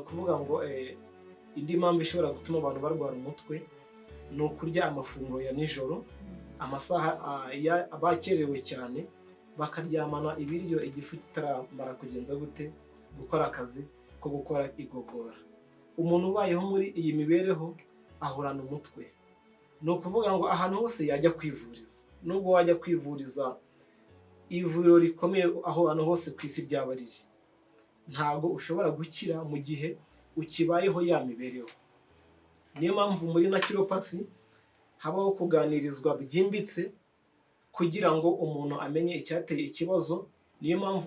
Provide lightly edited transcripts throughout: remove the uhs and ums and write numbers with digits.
Ukuvuga ngo indi mpamvu ishobora gutuma abantu barwara umutwe ni ukurya amafunguro ya nijoro amasaha bakerewe cyane bakaryamana ibiryo igifu kitaramara kugenza gute gukora akazi ko gukora igogora. Umuntu ubayeho muri iyi mibereho ahorana umutwe. Ni ukuvuga ngo ahantu hose yajya kwivuriza, nubwo wajya kwivuriza ivuriro rikomeye aho ahantu hose ku isi ryaba riri, ntabwo ushobora gukira mu gihe ukibayeho ya mibereho. Niyo mpamvu muri naturopathy habaho kuganirizwa byimbitse kugira ngo umuntu amenye icyateye ikibazo. Niyo mpamvu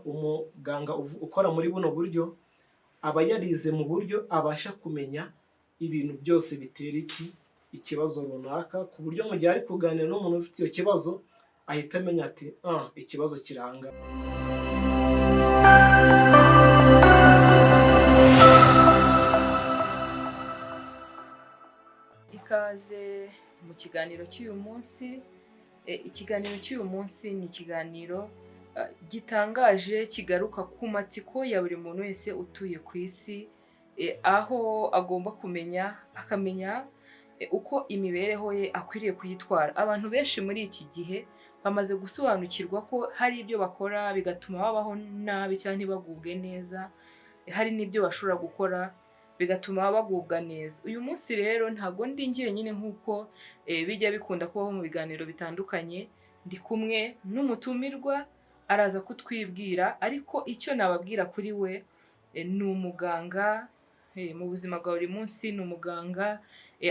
umuganga ukora muri buno buryo aba yarize mu buryo abasha kumenya ibintu byose bitera ikibazo runaka, ku buryo mu gihe ari kuganira n'umuntu ufite icyo kibazo ahita amenya ati ikibazo kiranga. Ikaze mu kiganiro cy'uyu munsi. Ikiganiro cy'uyu munsi ni ikiganiro gitangaje kigaruka ku matsiko ya buri muntu wese utuye ku isi, aho agomba akamenya uko imibereho ye akwiriye kuyitwara. Abantu benshi muri iki gihe bamaze gusobanukirwa ko hari ibyo bakora bigatuma babaho nabi cyangwa ntibagubwe neza, hari n'ibyo bashobora gukora bigatuma bagubwa neza. Uyu munsi rero ntabwo ndi njyenyine nk'uko bijya bikunda kubaho mu biganiro bitandukanye. Ndi kumwe n'umutumirwa araza kutwibwira, ariko icyo nababwira kuri we ni umuganga mu buzima bwa buri munsi. Ni umuganga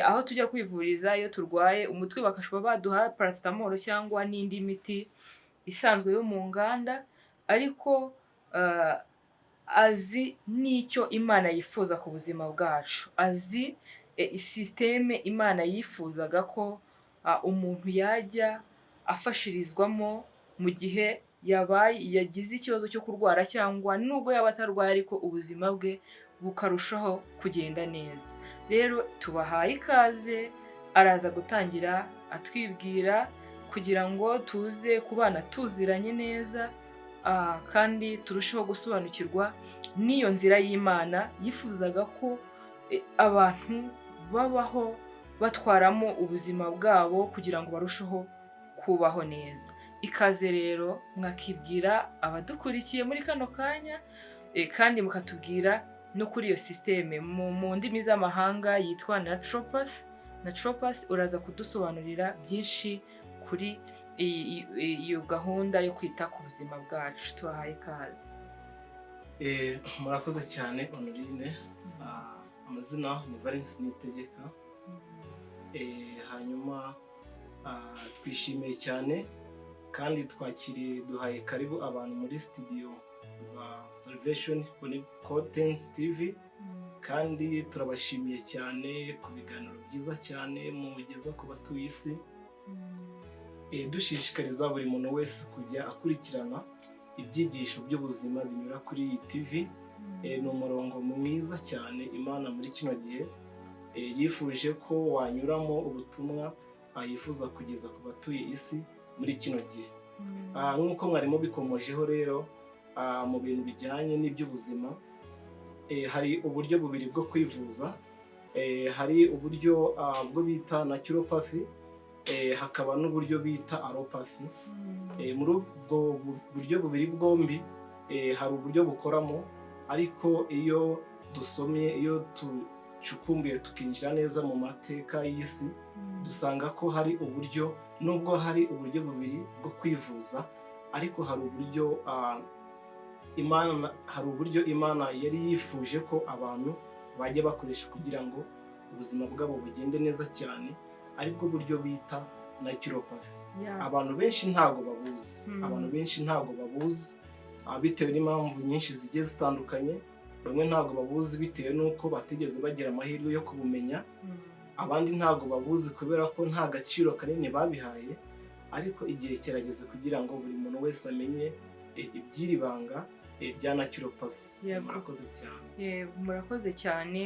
aho tujya kwivuriza iyo turwaye umutwe bakashobora baduha paracetamol cyangwa n'indi miti isanzwe yo mu nganda, ariko azi n'icyo Imana yifuza ku buzima bwacu, azi isisiteme Imana yifuzaga ko umuntu yajya afashirizwamo mu gihe yagize ikibazo cyo kurwara, cyangwa nubwo yaba atarwaye ariko ubuzima bwe bukarushaho kugenda neza. Rero tubahaye ikaze, araza gutangira atwibwira kugira ngo tuze kubana tuziranye neza, kandi turusheho gusobanukirwa n'iyo nzira y'Imana yifuzaga ko abantu babaho batwaramo ubuzima bwabo kugira ngo barusheho kubaho neza. Ikaze rero mwakibwira abadukurikiye muri kano kanya, kandi mukatubwira no kuri iyo systeme mu ndimi z'amahanga yitwa naturopathy. Uraza kudusobanurira byinshi kuri iyo gahunda yo kwita ku buzima bwacu. Tubahaye ikaze. Murakoze cyane Honorine. Amazina ni Valens Niyitegeka. Hanyuma twishimiye cyane kandi twakiriye, duhaye karibu abantu muri studio za Salvation Contents TV, kandi turabashimiye cyane ku biganiro byiza cyane mugeza ku batuye isi. Dushishikariza buri muntu wese kujya akurikirana ibyigisho by'ubuzima binyura kuri iyi TV. Ni umurongo mwiza cyane Imana muri kino gihe yifuje ko wanyuramo ubutumwa yifuza kugeza ku batuye isi muri kino gihe. Nk'uko mwarimo bikomojeho rero, mu bintu bijyanye n'iby'ubuzima hari uburyo bubiri bwo kwivuza. Hari uburyo bwo bita naturopathy, hakaba n'uburyo bita allopathy. Muri ubwo buryo bubiri bwombi hari uburyo bukoramo, ariko iyo dusomye, iyo tucukumbuye tukinjira neza mu mateka y'isi, dusanga ko hari uburyo, nubwo hari uburyo bubiri bwo kwivuza, ariko hari uburyo Imana yari yifuje ko abantu bajya bakoresha kugira ngo ubuzima bwabo bugende neza cyane, aribwo buryo bita naturopathy. Abantu benshi ntabwo babuzi, bitewe n'impamvu nyinshi zigiye zitandukanye. Bamwe ntabwo babuzi bitewe n'uko batigeze bagira amahirwe yo kubumenya, abandi ntabwo babuzi kubera ko nta gaciro kanini babihaye. Ariko igihe kirageze kugira ngo buri muntu wese amenye iby'iri banga rya naturopathy. Murakoze cyane. Murakoze cyane.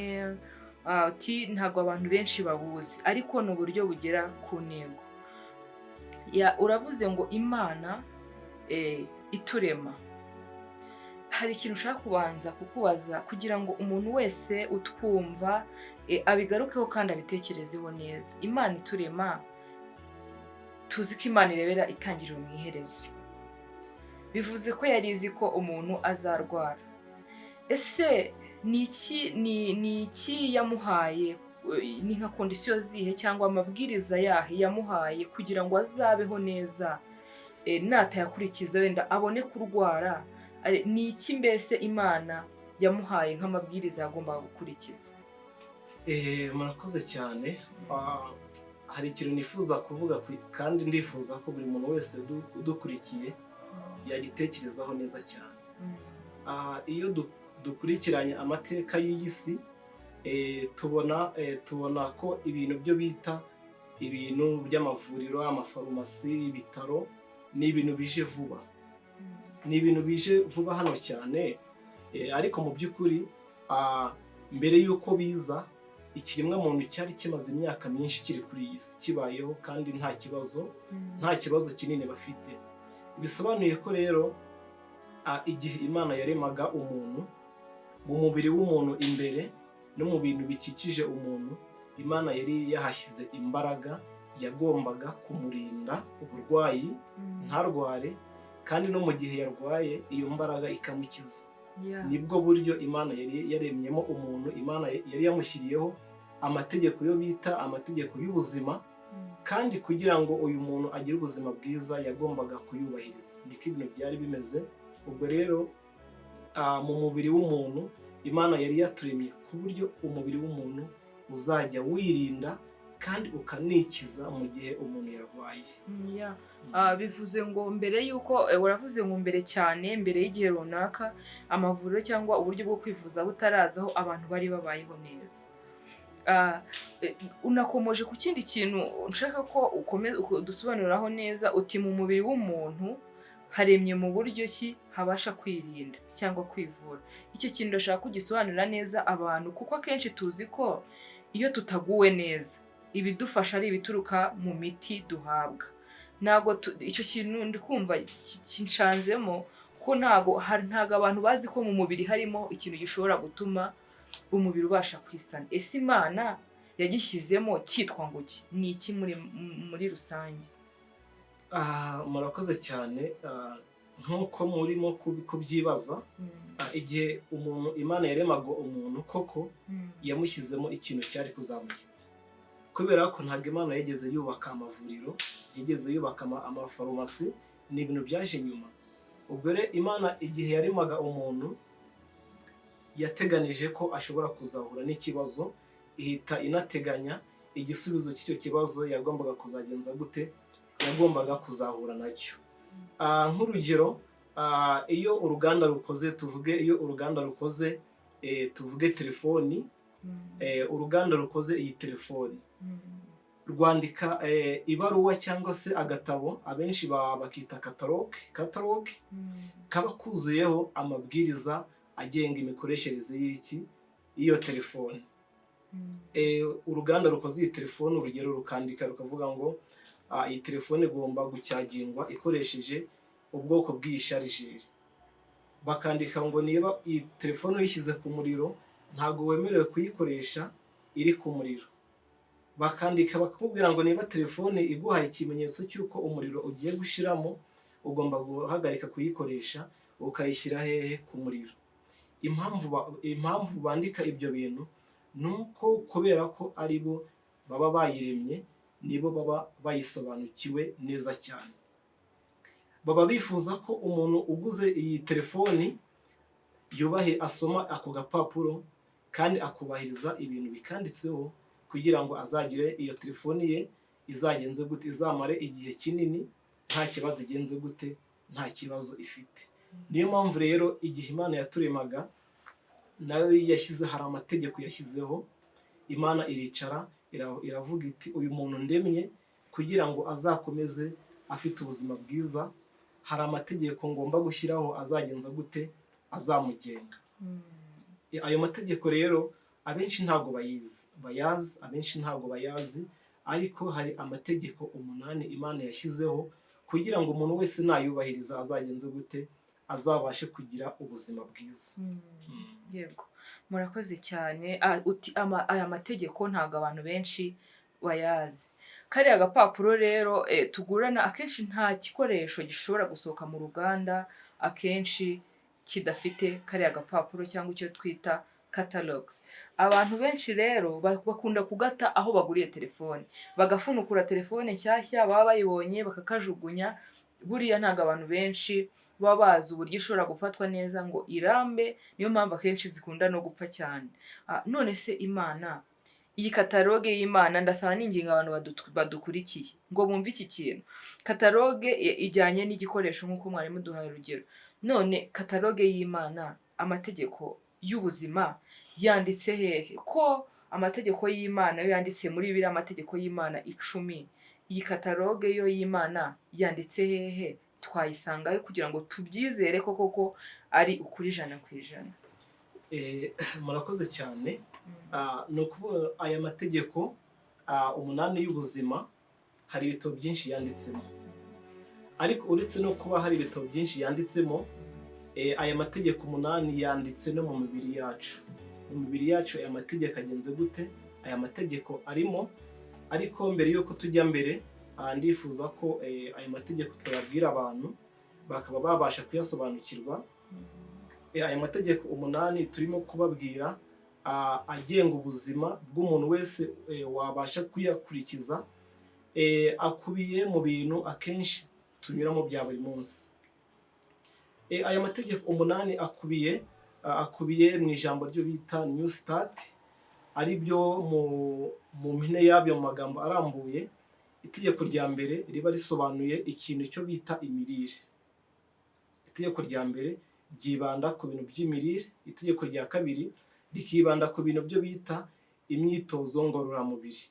Ntabwo abantu benshi babuzi, ariko ni uburyo bugera ku ntego. Uravuze ngo Imana iturema. hari ikintu ushaka kubanza kukubaza kugira ngo umuntu wese utwumva abigarukeho kandi abitekerezeho neza. Imana iturema tuzi ko Imana irebera itangiriro mu iherezo. Bivuze ko yari izi ko umuntu azarwara. Ese ni iki yamuhaye, ni nka kondisiyo zihe cyangwa amabwiriza yahe yamuhaye kugira ngo azabeho neza, natayakurikiza wenda abone kurwara? Ni iki mbese Imana yamuhaye nk'amabwiriza yagombaga gukurikiza? Murakoze cyane. Hari ikintu nifuza kuvuga kandi ndifuza ko buri muntu wese udukurikiye yagitekerezaho neza cyane. Iyo dukurikiranye amateka y'iyi si, tubona ko ibintu byo bita ibintu by'amavuriro, amafarumasi, ibitaro, ni ibintu bije vuba. Ni ibintu bije vuba hano cyane, ariko mu by'ukuri mbere y'uko biza, ikiremwa muntu cyari kimaze imyaka myinshi kiri kuri iyi si kibayeho kandi nta kibazo kinini bafite. Bisobanuye ko rero igihe Imana yaremaga umuntu, mu mubiri w'umuntu imbere no mu bintu bikikije umuntu, Imana yari yahashyize imbaraga yagombaga kumurinda uburwayi ntarware, kandi no mu gihe yarwaye iyo mbaraga ikamukiza. Nibwo buryo Imana yari yaremyemo umuntu. Imana yari yamushyiriyeho amategeko yo bita amategeko y'ubuzima, kandi kugira ngo uyu muntu agire ubuzima bwiza yagombaga kuyubahiriza. Niko ibintu byari bimeze. Ubwo rero mu mubiri w'umuntu Imana yari yaturemye ku buryo umubiri w'umuntu uzajya wirinda kandi ukanikiza mu gihe umuntu yarwaye. Bivuze ngo mbere y'uko waravuze ngo mbere cyane, mbere y'igihe runaka amavuriro cyangwa uburyo bwo kwivuza butarazaho, abantu bari babayeho neza. Unakomoje ku kindi kintu nshaka ko dusobanuriraho neza, uti mu mubiri w'umuntu haremye mu buryo ki habasha kwirinda cyangwa kwivura. Icyo kintu ndashaka kugisobanurira neza abantu, kuko akenshi tuzi ko iyo tutaguwe neza ibidufasha ari ibituruka mu miti duhabwa. Ntabwo icyo kintu ndi kumva kinshanzemo, kuko ntabwo abantu bazi ko mu mubiri harimo ikintu gishobora gutuma umubiri ubasha kwisana. Ese Imana yagishyizemo cyitwa ngo ki? Ni iki muri rusange? Murakoze cyane. Nk'uko murimo kubyibaza, igihe umuntu Imana yaremaga umuntu koko yamushyizemo ikintu cyari kuzamukiza, kubera ko ntabwo Imana yigeze yubaka amavuriro, yigeze yubaka amafarumasi, ni ibintu byaje nyuma. Ubwo rero Imana igihe yaremaga umuntu yateganije ko ashobora kuzahura n'ikibazo, ihita inateganya igisubizo cy'icyo kibazo yagombaga kuzagenza gute, yagombaga kuzahura nacyo. Nk'urugero, iyo uruganda rukoze, tuvuge telefoni, uruganda rukoze iyi telefoni rwandika ibaruwa cyangwa se agatabo, abenshi bakita kataloge, kaba kuzuyeho amabwiriza agenga imikoreshereze y'iyo telefoni. Uruganda rukoze iyi telefoni, urugero rukandika rukavuga ngo iyi telefone igomba gucyagingwa ikoresheje ubwoko bw'iyi sharijeri. Bakandika ngo niba iyi telefone uyishyize ku muriro ntabwo wemerewe kuyikoresha iri ku muriro. Bakandika bakakubwira ngo niba telefone iguhaye ikimenyetso cy'uko umuriro ugiye gushiramo, ugomba guhagarika kuyikoresha ukayishyira hehe? Ku muriro. Impamvu bandika ibyo bintu ni uko kubera ko ari bo baba bayiremye, nibo baba bayisobanukiwe neza cyane. Baba bifuza ko umuntu uguze iyi telefoni asoma ako gapapuro kandi akubahiriza ibintu bikanditseho, kugira ngo azagire iyo telefoni ye izagenze gute, izamare igihe kinini nta kibazo igenze gute, nta kibazo ifite. Niyo mpamvu rero igihe Imana yaturemaga nayo hari amategeko yashyizeho. Imana iricara iravuga iti uyu muntu ndemye kugira ngo azakomeze afite ubuzima bwiza, hari amategeko ngomba gushyiraho azagenza gute, azamugenga. Ayo mategeko rero abenshi ntabwo bayazi, ariko hari amategeko 8 Imana yashyizeho kugira ngo umuntu wese nayubahiriza azagenze gute, azabashe kugira ubuzima bwiza. Yego, murakoze cyane. Aya mategeko ntabwo abantu benshi bayazi. Kariya gapapuro rero tugurana akenshi nta gikoresho gishobora gusohoka mu ruganda akenshi kidafite kariya gapapuro cyangwa icyo twita catalogs. Abantu benshi rero bakunda kugata aho baguriye telefone, bagafunukura telefone nshyashya baba bayibonye bakakajugunya. Buriya ntabwo abantu benshi baba bazi uburyo ishobora gufatwa neza ngo irambe, niyo mpamvu akenshi zikunda no gupfa cyane. None se Imana, iyi kataloge y'Imana, ndasaba n'ingingo abantu badukurikiye ngo bumve iki kintu. Kataloge ijyanye n'igikoresho nk'uko mwarimu duhaye urugero. None kataloge y'Imana, amategeko y'ubuzima yanditse hehe? Ko amategeko y'Imana yo yanditse muri Bibiliya, amategeko y'Imana 10, iyi kataloge yo y'Imana yanditse hehe? Twayisangayo kugira ngo tubyizere ko koko ari ukuri 100%. Murakoze cyane. Ni ukuvuga aya mategeko 8 y'ubuzima hari ibitabo byinshi yanditsemo, ariko uretse no kuba hari ibitabo byinshi yanditsemo, aya mategeko 8 yanditse no mu mibiri yacu. Mu mibiri yacu aya mategeko agenze gute? Aya mategeko arimo, ariko mbere yuko tujya mbere ndifuza ko aya mategeko twayabwira abantu bakaba babasha kuyasobanukirwa. Aya mategeko 8 turimo kubabwira agenga ubuzima bw'umuntu wese wabasha kuyakurikiza, akubiye mu bintu akenshi tunyuramo bya buri munsi. Aya mategeko 8 akubiye mu ijambo ryo bita New Start, ari byo mu mpine yabyo mu magambo arambuye. Itegeko rya mbere riba risobanuye ikintu cyo bita imirire. Itegeko rya mbere ryibanda ku bintu by'imirire. Itegeko rya kabiri rikibanda ku bintu byo bita imyitozo ngororamubiri.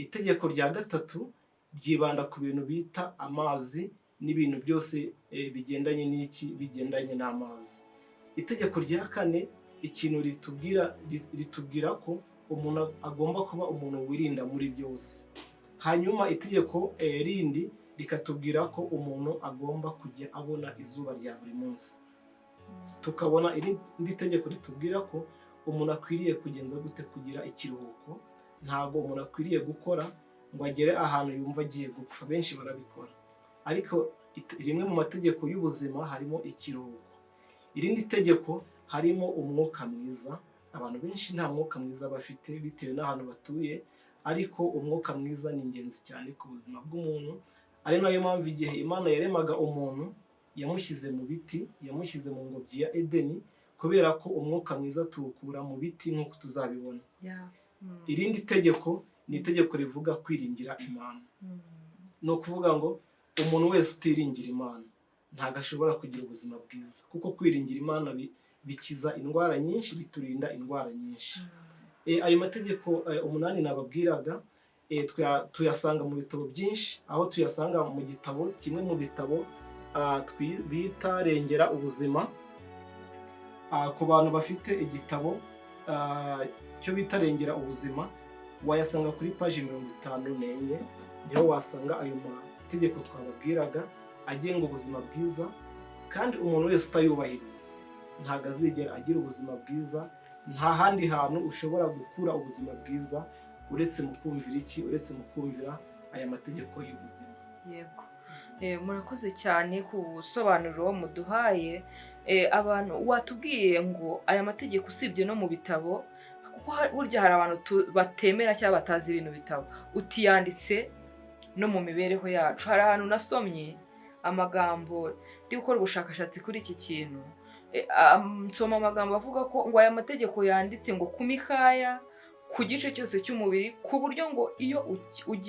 Itegeko rya gatatu ryibanda ku bintu bita amazi n'ibintu byose bigendanye bigendanye n'amazi. Itegeko rya kane ikintu ritubwira ko umuntu agomba kuba umuntu wirinda muri byose. Hanyuma itegeko rindi rikatubwira ko umuntu agomba kujya abona izuba rya buri munsi. Tukabona indi tegeko ritubwira ko umuntu akwiriye kugenza gute kugira ikiruhuko. Ntabwo umuntu akwiriye gukora ngo agere ahantu yumva agiye gupfa. Benshi barabikora, ariko rimwe mu mategeko y'ubuzima harimo ikiruhuko. Irindi tegeko harimo umwuka mwiza. Abantu benshi nta mwuka mwiza bafite bitewe n'ahantu batuye, ariko umwuka mwiza ni ingenzi cyane ku buzima bw'umuntu. Ari nayo mpamvu igihe Imana yaremaga umuntu yamushyize mu biti, yamushyize mu ngobyi ya Edeni, kubera ko umwuka mwiza tuwukura mu biti nk'uko tuzabibona. Irindi tegeko ni itegeko rivuga kwiringira Imana. Ni ukuvuga ngo umuntu wese utiringira Imana ntabwo ashobora kugira ubuzima bwiza, kuko kwiringira Imana bikiza indwara nyinshi, biturinda indwara nyinshi. Ayo mategeko 8 nababwiraga tuyasanga mu bitabo byinshi, aho tuyasanga mu gitabo kimwe mu bitabo bita Rengera Ubuzima. Ku bantu bafite igitabo cyo bita Rengera Ubuzima, wayasanga kuri paji 54, niho wasanga ayo mategeko twababwiraga agenga ubuzima bwiza. Kandi umuntu wese utayubahiriza ntabwo azigera agira ubuzima bwiza. Nta handi hantu ushobora gukura ubuzima bwiza uretse mu kumvira uretse mu kumvira aya mategeko y'ubuzima. Yego, murakoze cyane ku busobanuro muduhaye. Abantu watubwiye ngo aya mategeko usibye no mu bitabo, kuko burya hari abantu batemera cyangwa batazi ibintu bitabo, utiyanditse no mu mibereho yacu. Hari ahantu nasomye amagambo ndi gukora ubushakashatsi kuri iki kintu, nsoma amagambo avuga ko ngo aya mategeko yanditse ngo ku mikaya, ku gice cyose cy'umubiri, ku buryo ngo iyo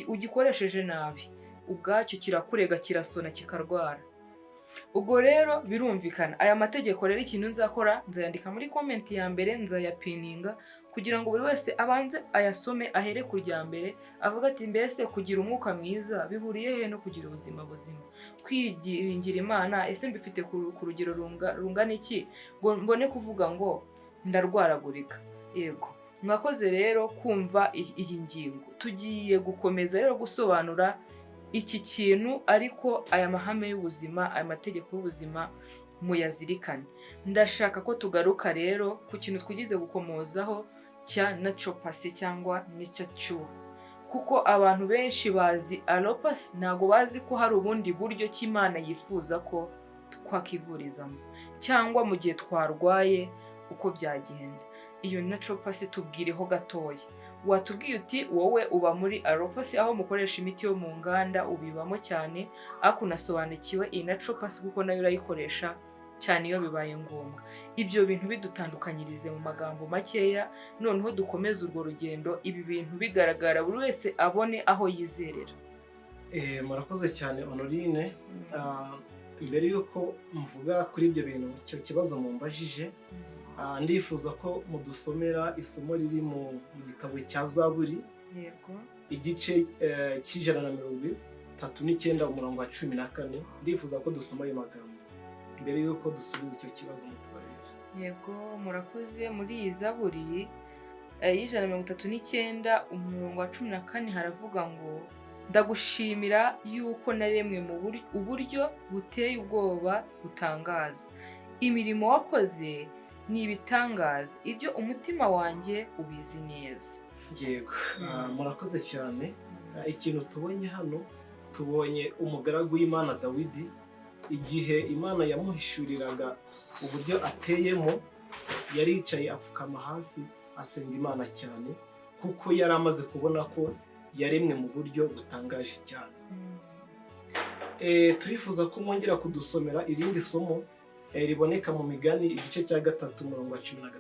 ugikoresheje nabi ubwacyo kirakurega, kirasona, kikarwara. Ubwo rero birumvikana aya mategeko rero ikintu nzakora nzayandika muri comment ya mbere, nzayapininga kugira ngo buri wese abanze ayasome ahere ku rya mbere, avuga ati mbese kugira umwuka mwiza bihuriye he no kugira ubuzima buzima? Kwiringira Imana ese mbifite ku rugero rungana iki ngo mbone kuvuga ngo ndarwaragurika? Yego, mwakoze rero kumva iyi ngingo. Tugiye gukomeza rero gusobanura iki kintu, ariko aya mahame y'ubuzima, aya mategeko y'ubuzima muyazirikane. Ndashaka ko tugaruka rero ku kintu twigize gukomozaho cya naturopathy cyangwa n'icyacura, kuko abantu benshi bazi allopathy, ntabwo bazi ko hari ubundi buryo ki Imana yifuza ko twakivurizamo, cyangwa mu gihe twarwaye uko byagenda. Iyo naturopathy tubwireho gatoya. Watubwiye uti wowe uba muri allopathy aho mukoresha imiti yo mu nganda, ubibamo cyane, ariko unasobanukiwe iyi naturopathy kuko nayo urayikoresha cyane iyo bibaye ngombwa. Ibyo bintu bidutandukanyirize mu magambo makeya, noneho dukomeze urwo rugendo, ibi bintu bigaragara buri wese abone aho yizerera. Murakoze cyane Honorine. Mbere y'uko mvuga kuri ibyo bintu, icyo kibazo mumbajije, ndifuza ko mudusomera isomo riri mu gitabo cya Zaburi, Yego. igice cy'139 umurongo wa 14. Ndifuza ko dusoma ayo magambo mbere y'uko dusubiza icyo kibazo mutubarije. Yego, murakoze. Muri iyi Zaburi y'139 umurongo wa 14 haravuga ngo, ndagushimira yuko naremwe mu uburyo buteye ubwoba butangaza. Imirimo wakoze ni ibitangaza, ibyo umutima wanjye ubizi neza. Yego, murakoze cyane. Ikintu tubonye hano, tubonye umugaragu w'Imana Dawidi, igihe Imana yamuhishuriraga uburyo ateyemo, yaricaye apfukama hasi asenga Imana cyane, kuko yari amaze kubona ko yaremwe mu buryo butangaje cyane. Turifuza ko mwongera kudusomera irindi somo riboneka mu Migani igice cya 3 umurongo wa 13.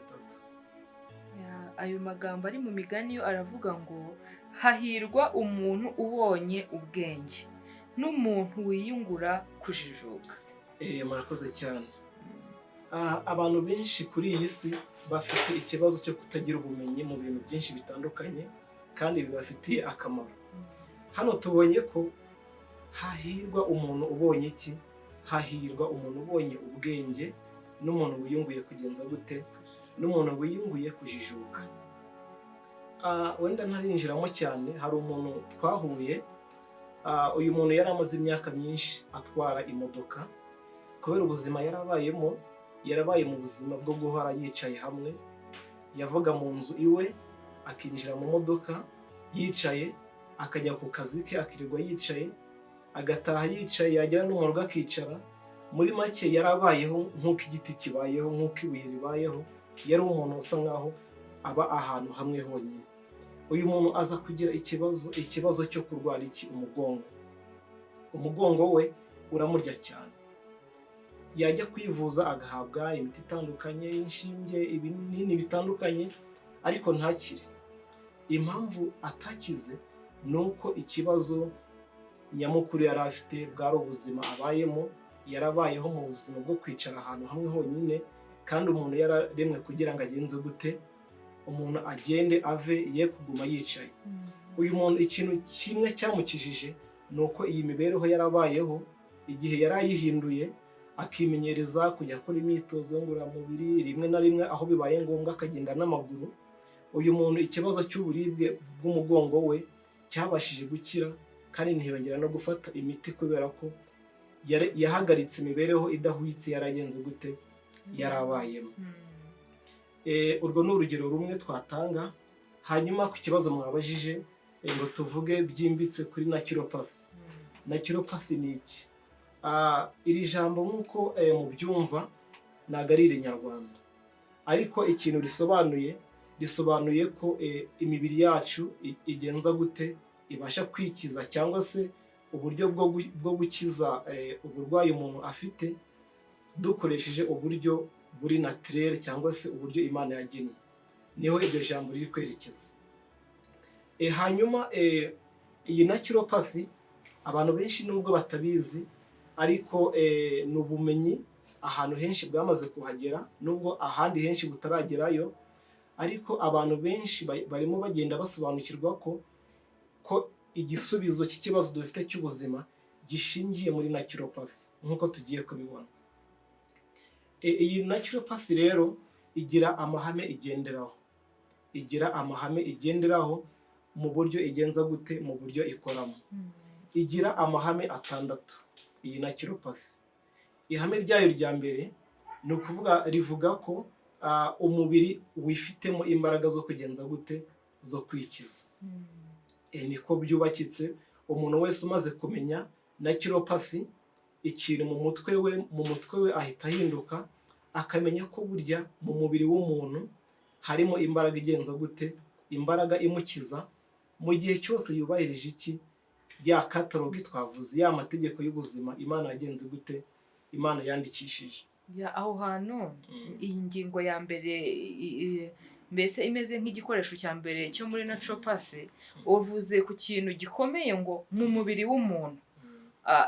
Ayo magambo ari mu Migani yo aravuga ngo, hahirwa umuntu ubonye ubwenge n'umuntu wiyungura kujijuka. Murakoze cyane. Abantu benshi kuri iyi si bafite ikibazo cyo kutagira ubumenyi mu bintu byinshi bitandukanye kandi bibafitiye akamaro. Hano tubonye ko hahirwa umuntu ubonye iki? Hahirwa umuntu ubonye ubwenge n'umuntu wiyunguye kugenza gute? N'umuntu wiyunguye kujijuka. Wenda ntarinjiramo cyane, hari umuntu twahuye, uyu muntu yari amaze imyaka myinshi atwara imodoka, kubera ubuzima yarabayemo, yarabaye mu buzima bwo guhora yicaye hamwe, yavaga mu nzu iwe akinjira mu modoka yicaye, akajya ku kazi ke akirirwa yicaye, agataha yicaye, yagera no mu rugo akicara. Muri make yarabayeho nk'uko igiti kibayeho, nk'uko ibuye ribayeho. Yari umuntu usa nkaho aba ahantu hamwe honyine. Uyu muntu aza kugira ikibazo cyo kurwara umugongo. Umugongo we uramurya cyane. Yajya kwivuza agahabwa imiti itandukanye, inshinge, ibinini bitandukanye, ariko ntakire. Impamvu atakize ni uko ikibazo nyamukuru yari afite bwari ubuzima abayemo. Yarabayeho mu buzima bwo kwicara ahantu hamwe honyine, kandi umuntu yararemwe kugira ngo agenze gute? Umuntu agende ave, ye kuguma yicaye. Uyu muntu ikintu kimwe cyamukijije ni uko iyi mibereho yarabayeho, igihe yari ayihinduye akimenyereza kujya akora imyitozo ngororamubiri, rimwe na rimwe aho bibaye ngombwa akagenda n'amaguru. Uyu muntu ikibazo cy'uburibwe bw'umugongo we cyabashije gukira, kandi ntiyongera no gufata imiti kubera ko yahagaritse imibereho idahwitse yaragenze gute? Yarabayemo. Urwo ni urugero rumwe twatanga. Hanyuma ku kibazo mwabajije ngo tuvuge byimbitse kuri naturopathy. Naturopathy ni iki? Iri jambo nk'uko mubyumva ntabwo ari irinyarwanda, ariko ikintu risobanuye ko imibiri yacu igenza gute? Ibasha kwikiza, cyangwa se uburyo bwo gukiza uburwayi umuntu afite dukoresheje uburyo buri naturel, cyangwa se uburyo Imana yagennye. Niho iryo jambo riri kwerekeza. Hanyuma iyi naturopathy abantu benshi nubwo batabizi, ariko ni ubumenyi ahantu henshi bwamaze kuhagera, nubwo ahandi henshi butaragerayo, ariko abantu benshi barimo bagenda basobanukirwa ko igisubizo cy'ikibazo dufite cy'ubuzima gishingiye muri naturopathy, nk'uko tugiye kubibona. Iyi naturopathy rero igira amahame igenderaho, mu buryo igenza gute? Mu buryo ikoramo. Igira amahame 6 iyi naturopathy. ihame ryayo rya mbere ni ukuvuga rivuga ko umubiri wifitemo imbaraga zo kugenza gute, zo kwikiza. Niko byubakitse. Umuntu wese umaze kumenya naturopathy, ikintu mu mutwe we ahita ahinduka, akamenya ko burya mu mubiri w'umuntu harimo imbaraga igenza gute, imbaraga imukiza mu gihe cyose yubahirije iki, ya katalogi twavuze, ya mategeko y'ubuzima Imana yagenze gute, Imana yandikishije. Aho hantu iyi ngingo ya mbere mbese imeze nk'igikoresho cya mbere cyo muri naturopathy, uvuze ku kintu gikomeye ngo mu mubiri w'umuntu.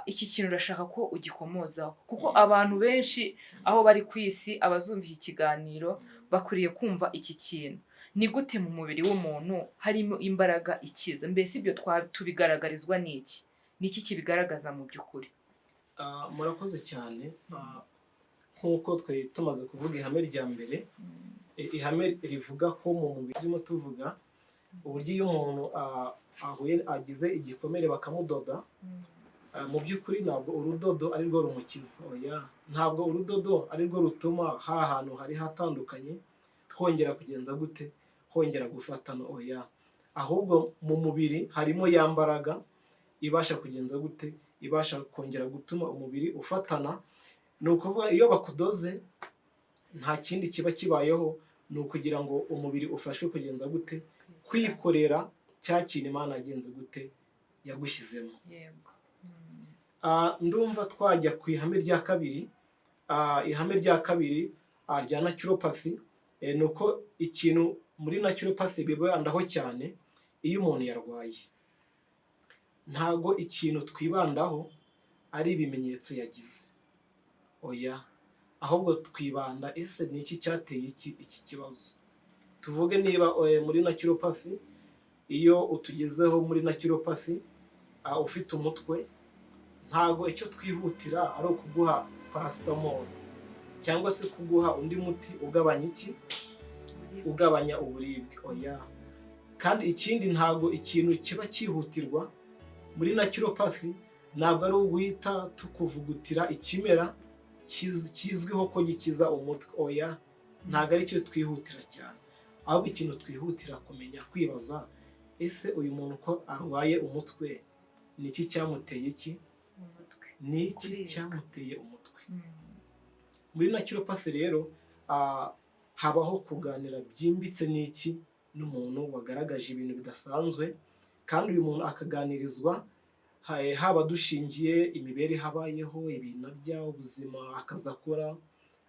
Iki kintu urashaka ko ugikomozaho, kuko abantu benshi aho bari ku isi, abazumva iki kiganiro bakwiriye kumva iki kintu. Ni gute mu mubiri w'umuntu harimo imbaraga ikiza? Mbese ibyo tubigaragarizwa n'iki? Ni iki kibigaragaza mu by'ukuri? Murakoze cyane. Nk'uko twari tumaze kuvuga ihame rya mbere, ihame rivuga ko mu mubiri turimo tuvuga uburyo iyo umuntu agize igikomere bakamudoda, mu by'ukuri ntabwo urudodo ari rwo rumukiza. Ntabwo urudodo ari rwo rutuma hantu hari hatandukanye hongera kugenza gute, hongera gufatana. Ahubwo mu mubiri harimo ya mbaraga ibasha kugenza gute, ibasha kongera gutuma umubiri ufatana. Ni ukuvuga iyo bakudoze nta kindi kiba kibayeho, ni ukugira ngo umubiri ufashwe kugenza gute, kwikorera cya kintu Imana yagenze gute, yagushyizemo. Ndumva twajya ku ihame rya kabiri. Ihame rya kabiri rya naturopathy ni uko ikintu muri naturopathy bibandaho cyane iyo umuntu yarwaye. Ntago ikintu twibandaho ari ibimenyetso yagize, ahubwo twibanda ese ni iki cyateye iki kibazo. Tuvuge niba muri naturopathy, iyo utugezeho muri naturopathy ufite umutwe, ntago icyo twihutira ari ukuguha paracetamol cyangwa se kuguha undi muti ugabanya iki, ugabanya uburibwe. Kandi ikindi, ntago ikintu kiba cyihutirwa muri naturopathy, ntabwo ari uguhita tukuvugutira ikimera kizwiho ko gikiza umutwe. Ntabwo ari cyo twihutira cyane, ahubwo ikintu twihutira kumenya, kwibaza ese uyu muntu ko arwaye umutwe, ni iki cyamuteye iki, ni iki cyamuteye umutwe. Muri naturopathy rero habaho kuganira byimbitse n'iki n'umuntu wagaragaje ibintu bidasanzwe, kandi uyu muntu akaganirizwa haba dushingiye imibereho abayeho, ibintu arya, ubuzima akaza akora,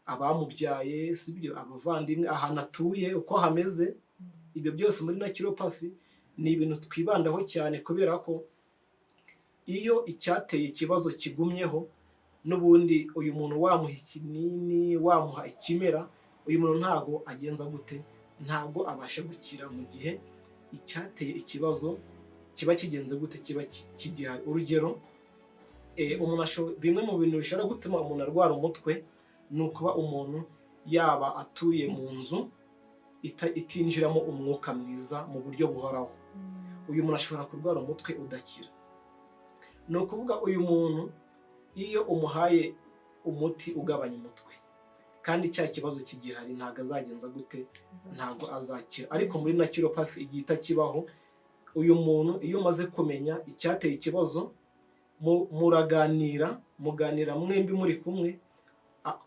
abamubyaye, sibyo, abavandimwe, ahantu atuye, uko hameze. Ibyo byose muri naturopathy ni ibintu twibandaho cyane, kubera ko iyo icyateye ikibazo kigumyeho, n'ubundi uyu muntu wamuha ikinini, wamuha ikimera, uyu muntu ntago agenza gute, ntabwo abasha gukira mu gihe icyateye ikibazo kiba kigenze gute, kiba kigihari. Urugero, bimwe mu bintu bishobora gutuma umuntu arwara umutwe ni ukuba umuntu yaba atuye mu nzu itinjiramo umwuka mwiza mu buryo buhoraho. Uyu muntu ashobora kurwara umutwe udakira. Ni ukuvuga uyu muntu iyo umuhaye umuti ugabanya umutwe kandi cya kibazo kigihari, ntabwo azagenza gute, ntabwo azakira. Ariko muri naturopathy igihita kibaho, uyu muntu iyo umaze kumenya icyateye ikibazo, muganira mwembi muri kumwe,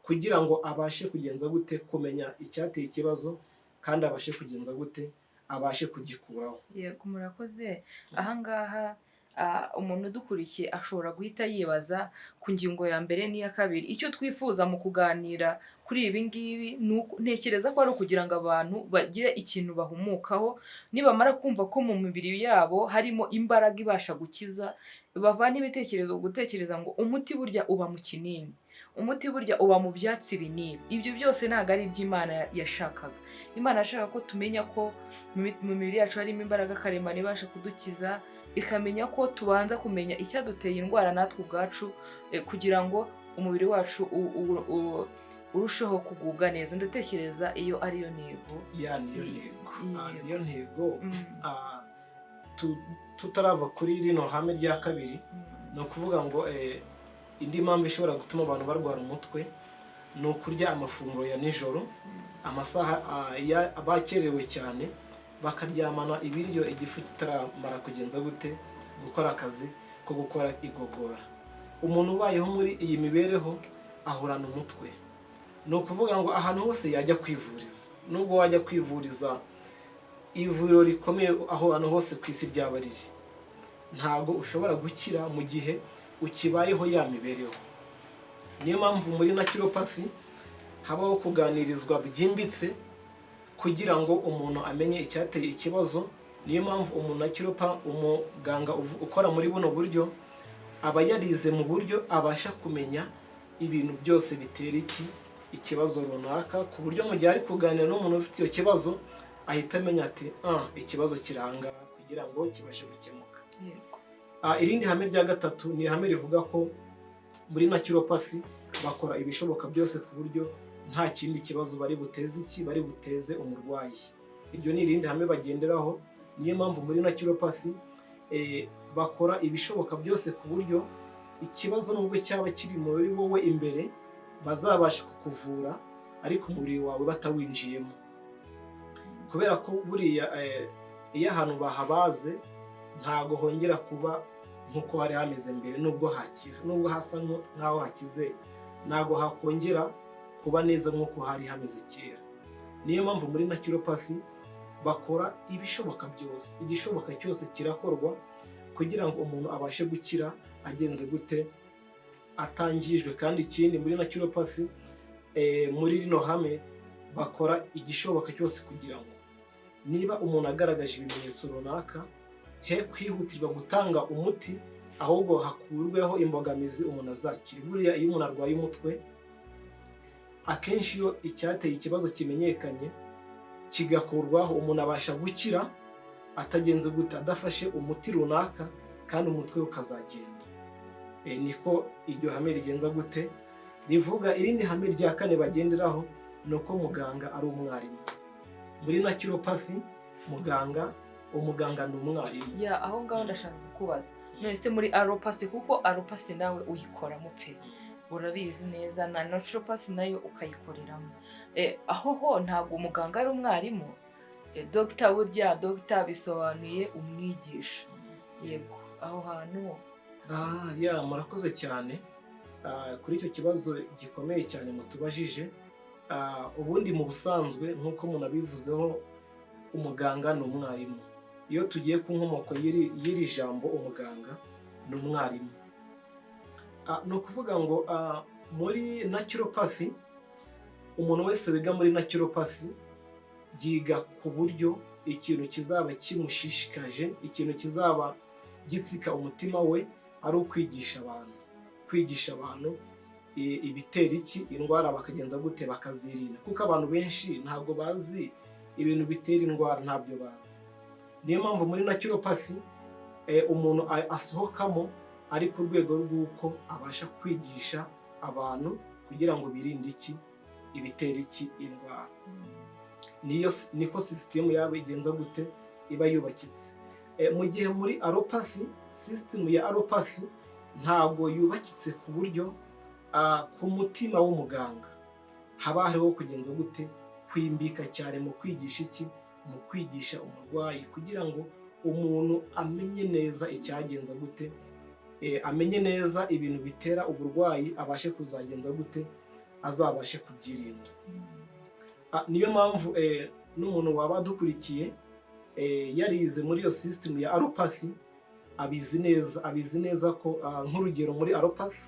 kugira ngo abashe kugenza gute, kumenya icyateye ikibazo, kandi abashe kugenza gute, abashe kugikuraho. Yego, murakoze. Ahangaha umuntu udukurikiye ashobora guhita yibaza ku ngingo ya mbere n'iya kabiri. Icyo twifuza mu kuganira kuri ibi ngibi, ntekereza ko ari ukugira ngo abantu bagire ikintu bahumukaho, nibamara kumva ko mu mibiri yabo harimo imbaraga ibasha gukiza, bavana ibitekerezo gutekereza ngo umuti burya uba mu kinini, umuti burya uba mu byatsi binini. Ibyo byose ntabwo ari iby'Imana yashakaga. Imana yashaka ko tumenya ko mu mibiri yacu harimo imbaraga karemano ibasha kudukiza, ikamenya ko tubanza kumenya icyaduteye indwara natwe ubwacu, kugira ngo umubiri wacu urusheho kugubwa neza. Ndatekereza iyo ariyo ntego. Niyo ntego. Tutarava kuri rino hame rya kabiri, ni ukuvuga ngo indi mpamvu ishobora gutuma abantu barwara umutwe ni ukurya amafunguro ya nijoro, amasaha bakerewe cyane, bakaryamana ibiryo igifu kitaramara kugenza gute gukora akazi ko gukora igogora. Umuntu ubayeho muri iyi mibereho ahorana umutwe. Ni ukuvuga ngo ahantu hose yajya kwivuriza, nubwo wajya kwivuriza ivuriro rikomeye aho ahantu hose ku isi ryaba riri, ntabwo ushobora gukira mu gihe ukibayeho ya mibereho. Niyo mpamvu muri naturopathy habaho kuganirizwa byimbitse kugira ngo umuntu amenye icyateye ikibazo. Niyo mpamvu umuganga ukora muri buno buryo aba yarize mu buryo abasha kumenya ibintu byose bitera ikibazo runaka, ku buryo mu gihe ari kuganira n'umuntu ufite icyo kibazo ahita amenya ati ikibazo kiranga kugira ngo kibashe gukemuka. Irindi hame rya gatatu ni ihame rivuga ko muri naturopathy bakora ibishoboka byose ku buryo nta kindi kibazo bari buteze umurwayi. Iryo ni irindi hame bagenderaho. Niyo mpamvu muri naturopathy bakora ibishoboka byose ku buryo ikibazo nubwo cyaba kiri muri wowe imbere bazabasha kukuvura ariko umubiri wawe batawinjiyemo, kubera ko buriya iyo ahantu bahabaze ntago hongera kuba nk'uko hari hameze mbere. Nubwo hakira, nubwo hasa nk'aho hakize, ntago hakongera kuba neza nk'uko hari hameze kera. Niyo mpamvu muri naturopathy bakora ibishoboka byose, igishoboka cyose kirakorwa kugira ngo umuntu abashe gukira agenze gute atangijwe. Kandi ikindi muri naturopathy muri rino hame bakora igishoboka cyose kugira ngo niba umuntu agaragaje ibimenyetso runaka he kwihutirwa gutanga umuti, ahubwo hakurweho imbogamizi umuntu azakira. Buriya iyo umuntu arwaye umutwe akenshi iyo icyateye ikibazo kimenyekanye kigakurwaho, umuntu abasha gukira atagenze gute adafashe umuti runaka kandi umutwe ukazagenda. Niko iryo hame rigenza gute rivuga. Irindi hame rya kane bagenderaho ni uko muganga ari umwarimu. Muri naturopathy umuganga ni umwarimu. Aho ngaho ndashaka kukubaza, none se muri alopathy, kuko alopathy nawe uyikoramo pe, urabizi neza, na naturopathy nayo ukayikoreramo, aho ho ntabwo umuganga ari umwarimu? Dogita burya dogita bisobanuye umwigisha. Yego, aho hantu murakoze cyane kuri icyo kibazo gikomeye cyane mutubajije. Ubundi mu busanzwe nk'uko munabivuzeho umuganga ni umwarimu. Iyo tugiye ku nkomoko y'iri jambo umuganga ni umwarimu, ni ukuvuga ngo muri naturopathy umuntu wese wiga muri naturopathy yiga ku buryo ikintu kizaba kimushishikaje, ikintu kizaba gitsika umutima we ari kwigisha abantu ibitera indwara bakagenza gute bakazirinda, kuko abantu benshi ntabwo bazi ibintu bitera indwara, ntabyo bazi. Niyo mpamvu muri naturopathy umuntu asohokamo ari ku rwego rw'uko abasha kwigisha abantu kugira ngo birinde ibitera indwara. Niko sisitemu yabo igenza gute iba yubakitse. Mu gihe muri alopathy, sisitemu ya alopathy ntabwo yubakitse ku buryo ku mutima w'umuganga haba hariho kugenza gute kwimbika cyane mu kwigisha umurwayi kugira ngo umuntu amenye neza icyagenza gute, amenye neza ibintu bitera uburwayi, abashe kuzagenza gute azabashe kubyirinda. Niyo mpamvu n'umuntu waba adukurikiye yarize muri iyo sisitemu ya alopathy abizi neza ko nk'urugero muri alopathy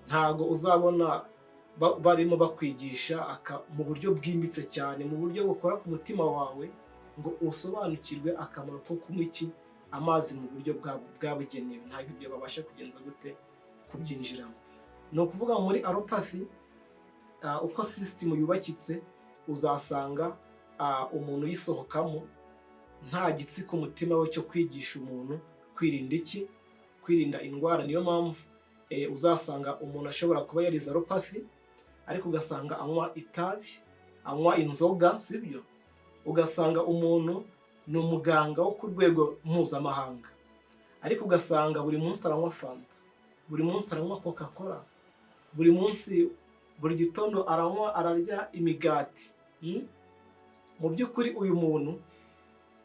ntago uzabona barimo bakwigisha mu buryo bwimbitse cyane, mu buryo bukora ku mutima wawe ngo usobanukirwe akamaro ko kunywa amazi mu buryo bwabugenewe. Ntabwo ibyo babasha kugenza gute kubyinjiramo. Ni ukuvuga muri alopathy uko sisitemu yubakitse uzasanga umuntu yisohokamo nta gitsika umutima we cyo kwigisha umuntu kwirinda indwara. Niyo mpamvu uzasanga umuntu ashobora kuba yarize alopathy ariko ugasanga anywa itabi, anywa inzoga, sibyo? Ugasanga umuntu ni umuganga wo ku rwego mpuzamahanga ariko ugasanga buri munsi aranywa fanta, buri munsi aranywa Coca-Cola, buri munsi, buri gitondo ararya imigati. Mu by'ukuri uyu muntu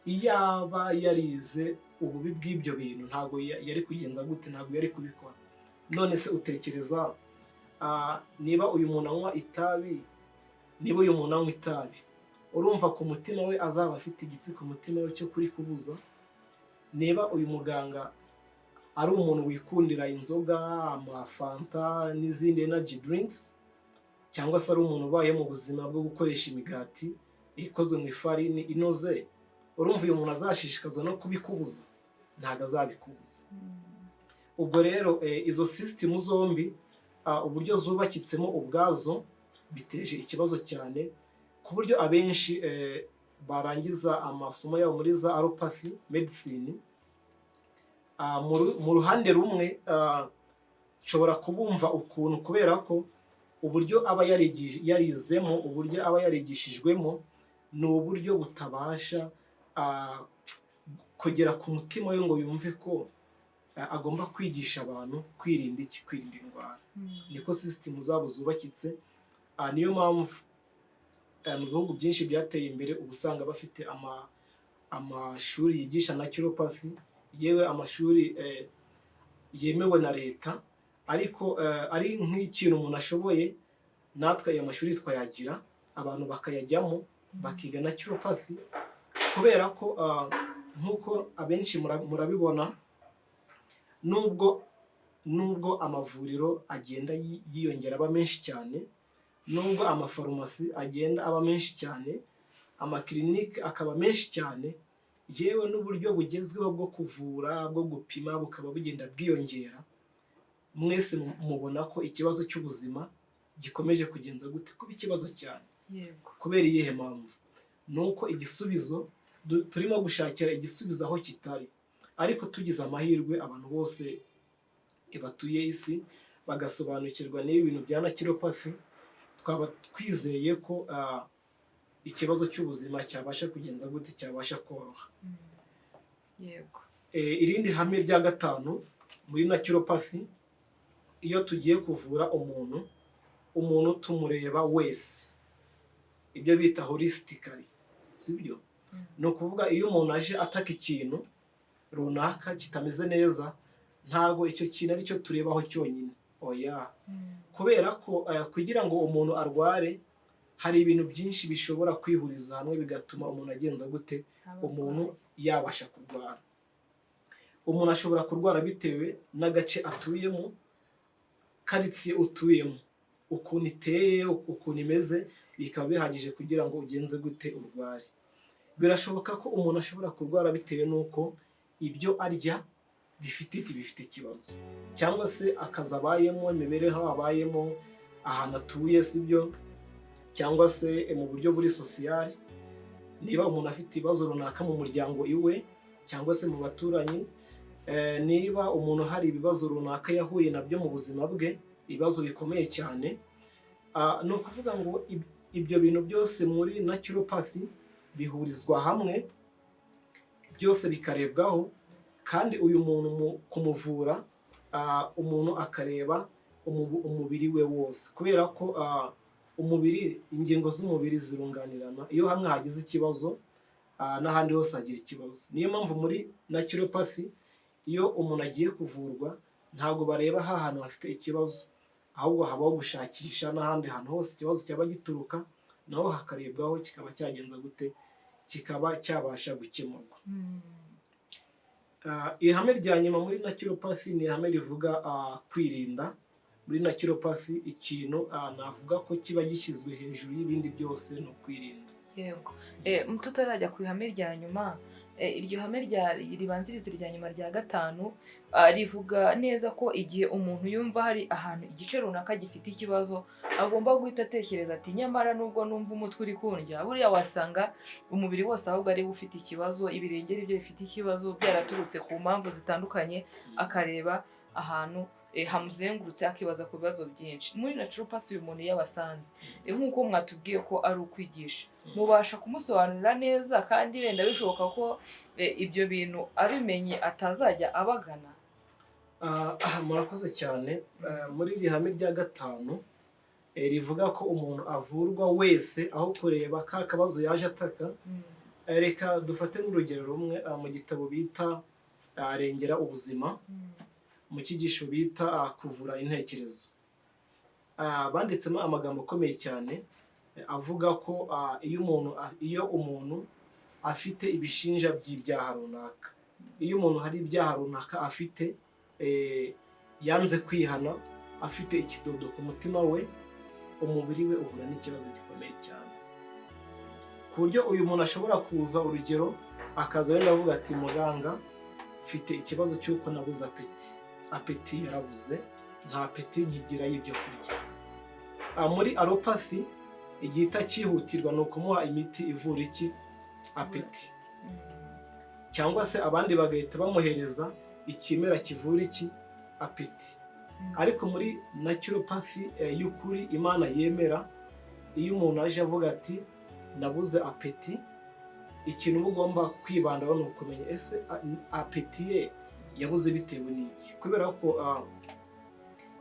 iyaba yarize ububi bw'ibyo bintu ntabwo yari kugenza gute, ntabwo yari kubikora. None se utekereza niba uyu muntu anywa itabi, niba uyu muntu anywa itabi, urumva ku mutima we azaba afite igitsi ku mutima we cyo kuri kubuza? Niba uyu muganga ari umuntu wikundira inzoga, amafanta n'izindi energy drinks, cyangwa se ari umuntu ubaye mu buzima bwo gukoresha imigati ikozwe mu ifarini inoze, urumva uyu muntu azashishikazwa no kubikubuza? Ntabwo azabikubuza. Ubwo rero izo system zombi uburyo zubakitsemo ubwazo biteje ikibazo cyane, ku buryo abenshi barangiza amasomo yabo muri za allopathy medicine. Mu ruhande rumwe nshobora kubumva ukuntu, kubera ko uburyo aba yarizemo, uburyo aba yarigishijwemo ni uburyo butabasha kugera ku mutima we ngo yumve ko agomba kwigisha abantu kwirinda iki, kwirinda indwara. Niko system zabo zubakitse. Niyo mpamvu mu bihugu byinshi byateye imbere uba usanga bafite amashuri yigisha naturopathy, yewe amashuri yemewe na leta, ariko ari nk'ikintu umuntu ashoboye, natwe ayo mashuri twayagira, abantu bakayajyamo bakiga naturopathy, kubera ko nk'uko abenshi murabibona, nubwo amavuriro agenda yiyongera aba menshi cyane, nubwo amafarumasi agenda aba menshi cyane, amakirinike akaba menshi cyane, yewe n'uburyo bugezweho bwo kuvura, bwo gupima bukaba bugenda bwiyongera, mwese mubona ko ikibazo cy'ubuzima gikomeje kugenza gute kuba ikibazo cyane. Kubera iyihe mpamvu? Nuko igisubizo turimo gushakira igisubizo aho kitari, ariko tugize amahirwe abantu bose batuye isi bagasobanukirwa n'ibintu bya naturopathy, twaba twizeye ko ikibazo cy'ubuzima cyabasha kugenza gute, cyabasha koroha. Yego. Irindi hame rya gatanu muri naturopathy, iyo tugiye kuvura umuntu tumureba wese, ibyo bita holistically, sibyo? Ni ukuvuga iyo umuntu aje ataka ikintu runaka kitameze neza, ntabwo icyo kintu ari cyo turebaho cyonyine, oya. Kubera ko kugira ngo umuntu arware, hari ibintu byinshi bishobora kwihuriza hamwe bigatuma umuntu agenza gute, umuntu yabasha kurwara. Umuntu ashobora kurwara bitewe n'agace atuyemo, karitsiye utuyemo, ukuntu iteye, ukuntu imeze, bikaba bihagije kugira ngo ugenze gute urware. Birashoboka ko umuntu ashobora kurwara bitewe n'uko ibyo arya bifite ikibazo, cyangwa se akazi abayemo, imibereho abayemo, ahantu atuye, sibyo? Cyangwa se mu buryo buri sosiyali, niba umuntu afite ibibazo runaka mu muryango iwe cyangwa se mu baturanyi, niba umuntu hari ibibazo runaka yahuye nabyo mu buzima bwe, ibibazo bikomeye cyane, ni ukuvuga ngo ibyo bintu byose muri naturopathy bihurizwa hamwe, byose bikarebwaho, kandi uyu muntu mu kumuvura umuntu akareba umubiri we wose, kubera ko umubiri, ingingo z'umubiri zirunganirana, iyo hamwe hagize ikibazo n'ahandi hose hagira ikibazo. Niyo mpamvu muri naturopathy iyo umuntu agiye kuvurwa ntabwo bareba ahantu hafite ikibazo, ahubwo habaho gushakisha n'ahandi hantu hose ikibazo cyaba gituruka, naho hakarebwaho kikaba cyagenza gute, kikaba cyabasha gukemurwa. Ihame rya nyuma muri naturopathy ni ihame rivuga kwirinda. Muri naturopathy ikintu navuga ko kiba gishyizwe hejuru y'ibindi byose ni ukwirinda. Yego. Tutarajya ku ihame rya nyuma, iryo hame ribanziriza irya nyuma rya gatanu, rivuga neza ko igihe umuntu yumva hari ahantu igice runaka gifite ikibazo, agomba guhita atekereza ati nyamara nubwo numva umutwe uri kundya, buriya wasanga umubiri wose ahubwo ari ufite ikibazo, ibirenge byo bifite ikibazo, byaraturutse ku mpamvu zitandukanye, akareba ahantu hamuzengurutse akibaza ku bibazo byinshi. Muri naturopathy uyu muntu yabasanze, nk'uko mwatubwiye ko ari ukwigisha, mubasha kumusobanurira neza, kandi wenda bishoboka ko ibyo bintu abimenye atazajya abagana. Murakoze cyane. Muri iri hame rya gatanu rivuga ko umuntu avurwa wese aho kureba ka kabazo yaje ataka. Reka dufate nk'urugero rumwe mu gitabo bita Rengera ubuzima, mu cyigisho bita kuvura intekerezo. Banditsemo amagambo akomeye cyane avuga ko iyo umuntu afite ibishinja by'ibyaha runaka, iyo umuntu hari ibyaha runaka afite, yanze kwihana, afite ikidodo ku mutima we, umubiri we uhura n'ikibazo gikomeye cyane, ku buryo uyu muntu ashobora kuza, urugero akaza wenda avuga ati muganga mfite ikibazo cy'uko nabuze apeti yarabuze, nta apeti nkigira y'ibyo kurya. Muri alopathy igihita cyihutirwa ni ukumuha imiti ivura iki? Apeti. Cyangwa se abandi bagahita bamuhereza ikimera kivura iki? Apeti. Ariko muri naturopathy y'ukuri Imana yemera, iyo umuntu aje avuga ati nabuze apeti, ikintu uba ugomba kwibandaho ni ukumenya ese apeti ye yabuze bitewe n'iki. Kubera ko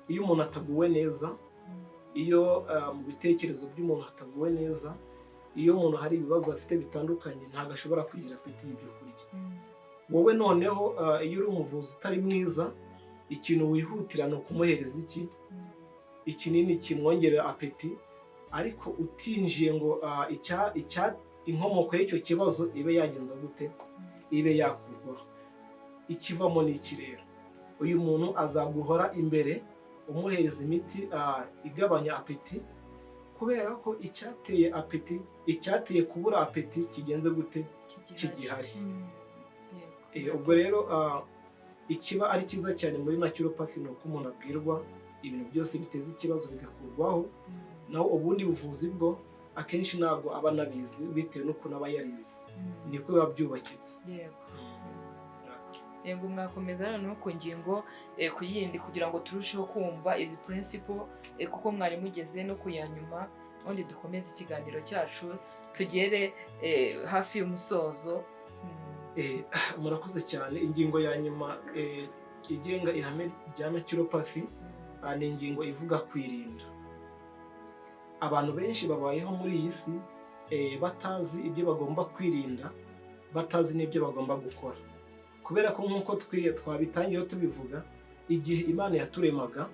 iyo umuntu ataguwe neza, iyo mu bitekerezo by'umuntu hataguwe neza, iyo umuntu hari ibibazo afite bitandukanye, ntabwo ashobora kugira apeti y'ibyo kurya. Wowe noneho iyo uri umuvuzi utari mwiza, ikintu wihutira ni ukumuhereza iki? Ikinini kimwongerera apeti, ariko utinjiye ngo inkomoko y'icyo kibazo ibe yagenza gute, ibe yakurwaho. Ikivamo ni iki rero? Uyu muntu azaguhora imbere umuhereza imiti igabanya apeti, kubera ko icyateye kubura apeti kigenze gute, kigihari. Ubwo rero ikiba ari cyiza cyane muri naturopathy ni uko umuntu abwirwa ibintu byose biteza ikibazo bigakurwaho, naho ubundi buvuzi bwo akenshi ntabwo aba anabizi bitewe n'ukuntu aba yarize, niko biba byubakitse. Yego, mwakomeza noneho ku ngingo ku yindi kugira ngo turusheho kumva izi principle, kuko mwari mugeze no ku ya nyuma, ubundi dukomeze ikiganiro cyacu tugere hafi y'umusozo. Murakoze cyane. Ingingo ya nyuma igenga ihame rya naturopathy ni ingingo ivuga kwirinda. Abantu benshi babayeho muri iyi si batazi ibyo bagomba kwirinda, batazi n'ibyo bagomba gukora, kubera ko nk'uko twabitangiyeho tubivuga, igihe Imana yaturemaga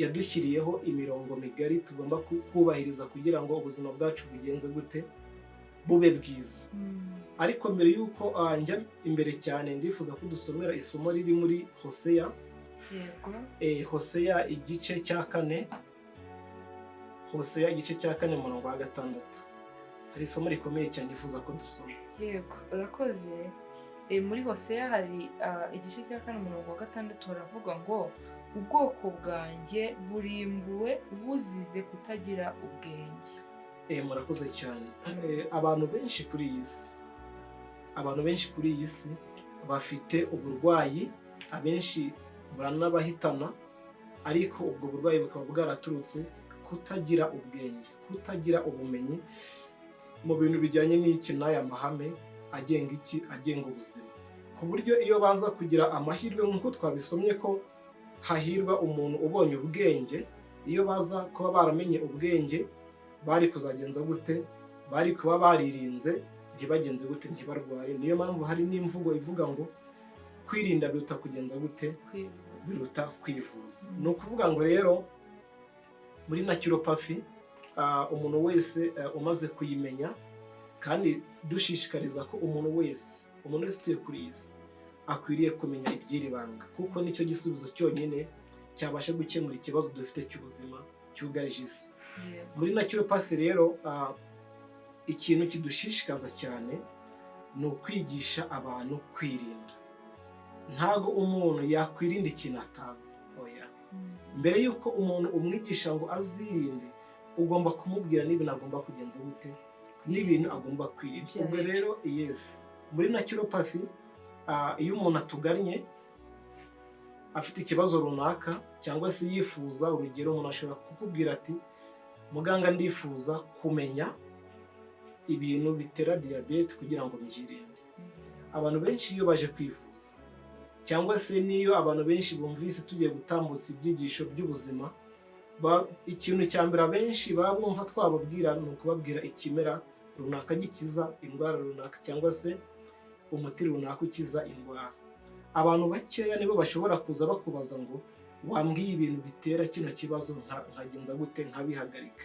yadushyiriyeho imirongo migari tugomba kubahiriza kugira ngo ubuzima bwacu bugenze gute, bube bwiza. Ariko mbere y'uko njya imbere cyane, ndifuza ko dusomera isomo riri muri Hoseya. Hoseya igice cya 4, Hoseya igice cya 4 umurongo wa 6. Hari isomo rikomeye cyane ndifuza ko dusoma. Yego, urakoze. Muri Hoseya hari igice cya 4 umurongo wa 6 haravuga ngo ubwoko bwanjye burimbuwe buzize kutagira ubwenge. Murakoze cyane. Abantu benshi kuri iyi si bafite uburwayi, abenshi buranabahitana, ariko ubwo burwayi bukaba bwaraturutse kutagira ubwenge, kutagira ubumenyi mu bintu bijyanye n'iki, n'aya mahame agenga ubuzima. Ku buryo iyo baza kugira amahirwe nk'uko twabisomye ko hahirwa umuntu ubonye ubwenge, iyo baza kuba baramenye ubwenge, bari kuzagenza gute? Bari kuba baririnze ntibagenze gute, ntibarware. Niyo mpamvu hari n'imvugo ivuga ngo kwirinda biruta kugenza gute, biruta kwivuza. Ni ukuvuga ngo rero muri naturopathy umuntu wese umaze kuyimenya, kandi dushishikariza ko umuntu wese utuye kuri iyi si akwiriye kumenya iby'iri banga, kuko nicyo gisubizo cyonyine cyabasha gukemura ikibazo dufite cy'ubuzima cyugarije isi. Muri naturopathy rero ikintu kidushishikaza cyane ni ukwigisha abantu kwirinda. Ntago umuntu yakwirinda ikintu atazi, oya. Mbere y'uko umuntu umwigisha ngo azirinde, ugomba kumubwira n'ibintu agomba kugenza gute, n'ibintu agomba kwirinda. Ubwo rero muri naturopathy iyo umuntu atugannye afite ikibazo runaka cyangwa se yifuza, urugero umuntu ashobora kukubwira ati muganga ndifuza kumenya ibintu bitera diyabete kugira ngo mbyirinde. Abantu benshi iyo baje kwivuza cyangwa se n'iyo abantu benshi bumvise tugiye gutambutsa ibyigisho by'ubuzima, ikintu cya mbere abenshi baba bumva twababwira ni ukubabwira ikimera runaka gikiza indwara runaka cyangwa se umuti runaka ukiza indwara. Abantu bakeya nibo bashobora kuza bakubaza ngo wambwiye ibintu bitera kino kibazo nkagenza gute nkabihagarika.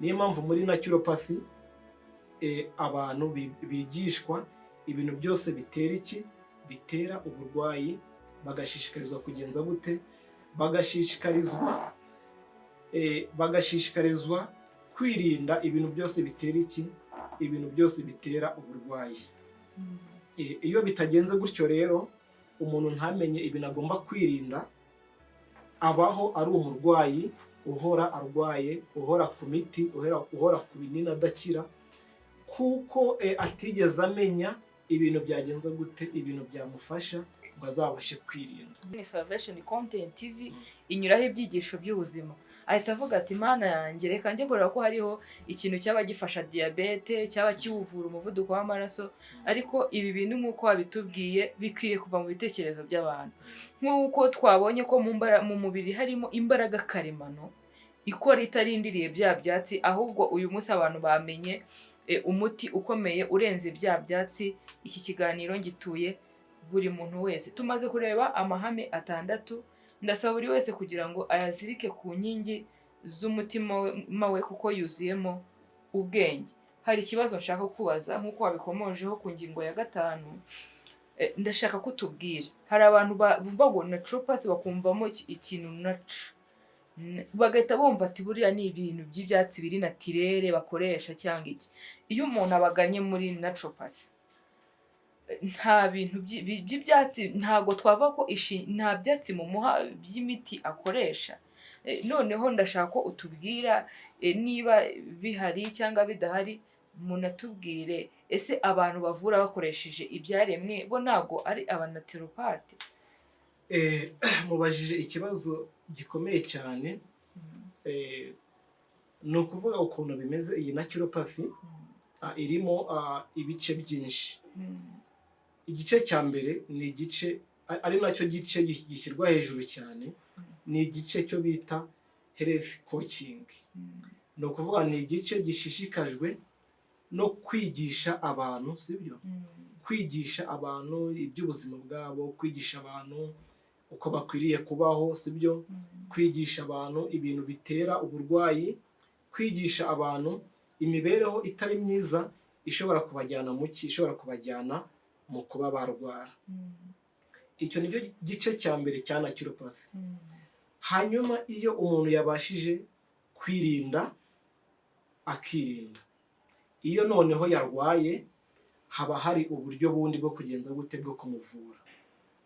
Niyo mpamvu muri naturopathy abantu bigishwa ibintu byose bitera iki, bitera uburwayi, bagashishikarizwa kugenza gute, bagashishikarizwa kwirinda ibintu byose bitera iki, ibintu byose bitera uburwayi. Iyo bitagenze gutyo rero, umuntu ntamenye ibintu agomba kwirinda, abaho ari umurwayi uhora arwaye, uhora ku miti, uhora ku binini adakira, kuko atigeze amenya ibintu byagenze gute, ibintu byamufasha ngo azabashe kwirinda. Salvation Content TV inyuraho ibyigisho by'ubuzima, ahita avuga ati mana yanjye reka njye kureba ko hariho ikintu cyaba gifasha diabete, cyaba kiwuvura umuvuduko w'amaraso, ariko ibi bintu nk'uko wabitubwiye bikwiriye kuva mu bitekerezo by'abantu. Nk'uko twabonye ko mu mubiri harimo imbaraga karemano ikora itarindiriye bya byatsi, ahubwo uyu munsi abantu bamenye umuti ukomeye urenze bya byatsi. Iki kiganiro ngituye buri muntu wese. Tumaze kureba amahame 6, ndasaba buri wese kugira ngo ayazirike ku nkingi z'umutima we kuko yuzuyemo ubwenge. Hari ikibazo nshaka kubaza nk'uko wabikomojeho ku ngingo ya 5, ndashaka ko tubwira. Hari abantu bumva ngo naturopathy bakumvamo ikintu bagahita bumva ati buriya ni ibintu by'ibyatsi biri natirere bakoresha cyangwa iki. Iyo umuntu abaganye muri naturopathy, nta bintu by'ibyatsi, ntago twava ko nta byatsi mumuha by'imiti akoresha. Noneho ndashaka ko utubwira niba bihari cyangwa bidahari, munatubwire ese abantu bavura bakoresheje ibyaremwe bo ntago ari abanaturopathe? Mubajije ikibazo gikomeye cyane. Ni ukuvuga ukuntu bimeze. Iyi naturopathy irimo ibice byinshi. Igice cya mbere ni igice ari nacyo gice gishyirwa hejuru cyane, ni igice cyo bita health coaching. Ni ukuvuga ni igice gishishikajwe no kwigisha abantu, sibyo? Kwigisha abantu iby'ubuzima bwabo, kwigisha abantu uko bakwiriye kubaho, sibyo? Kwigisha abantu ibintu bitera uburwayi, kwigisha abantu imibereho itari myiza ishobora kubajyana mu ki, ishobora kubajyana mu kuba barwara. Icyo ni cyo gice cya mbere cya naturopathy. Hanyuma iyo umuntu yabashije kwirinda akirinda, iyo noneho yarwaye haba hari uburyo bundi bwo kugenza gute bwo kumuvura.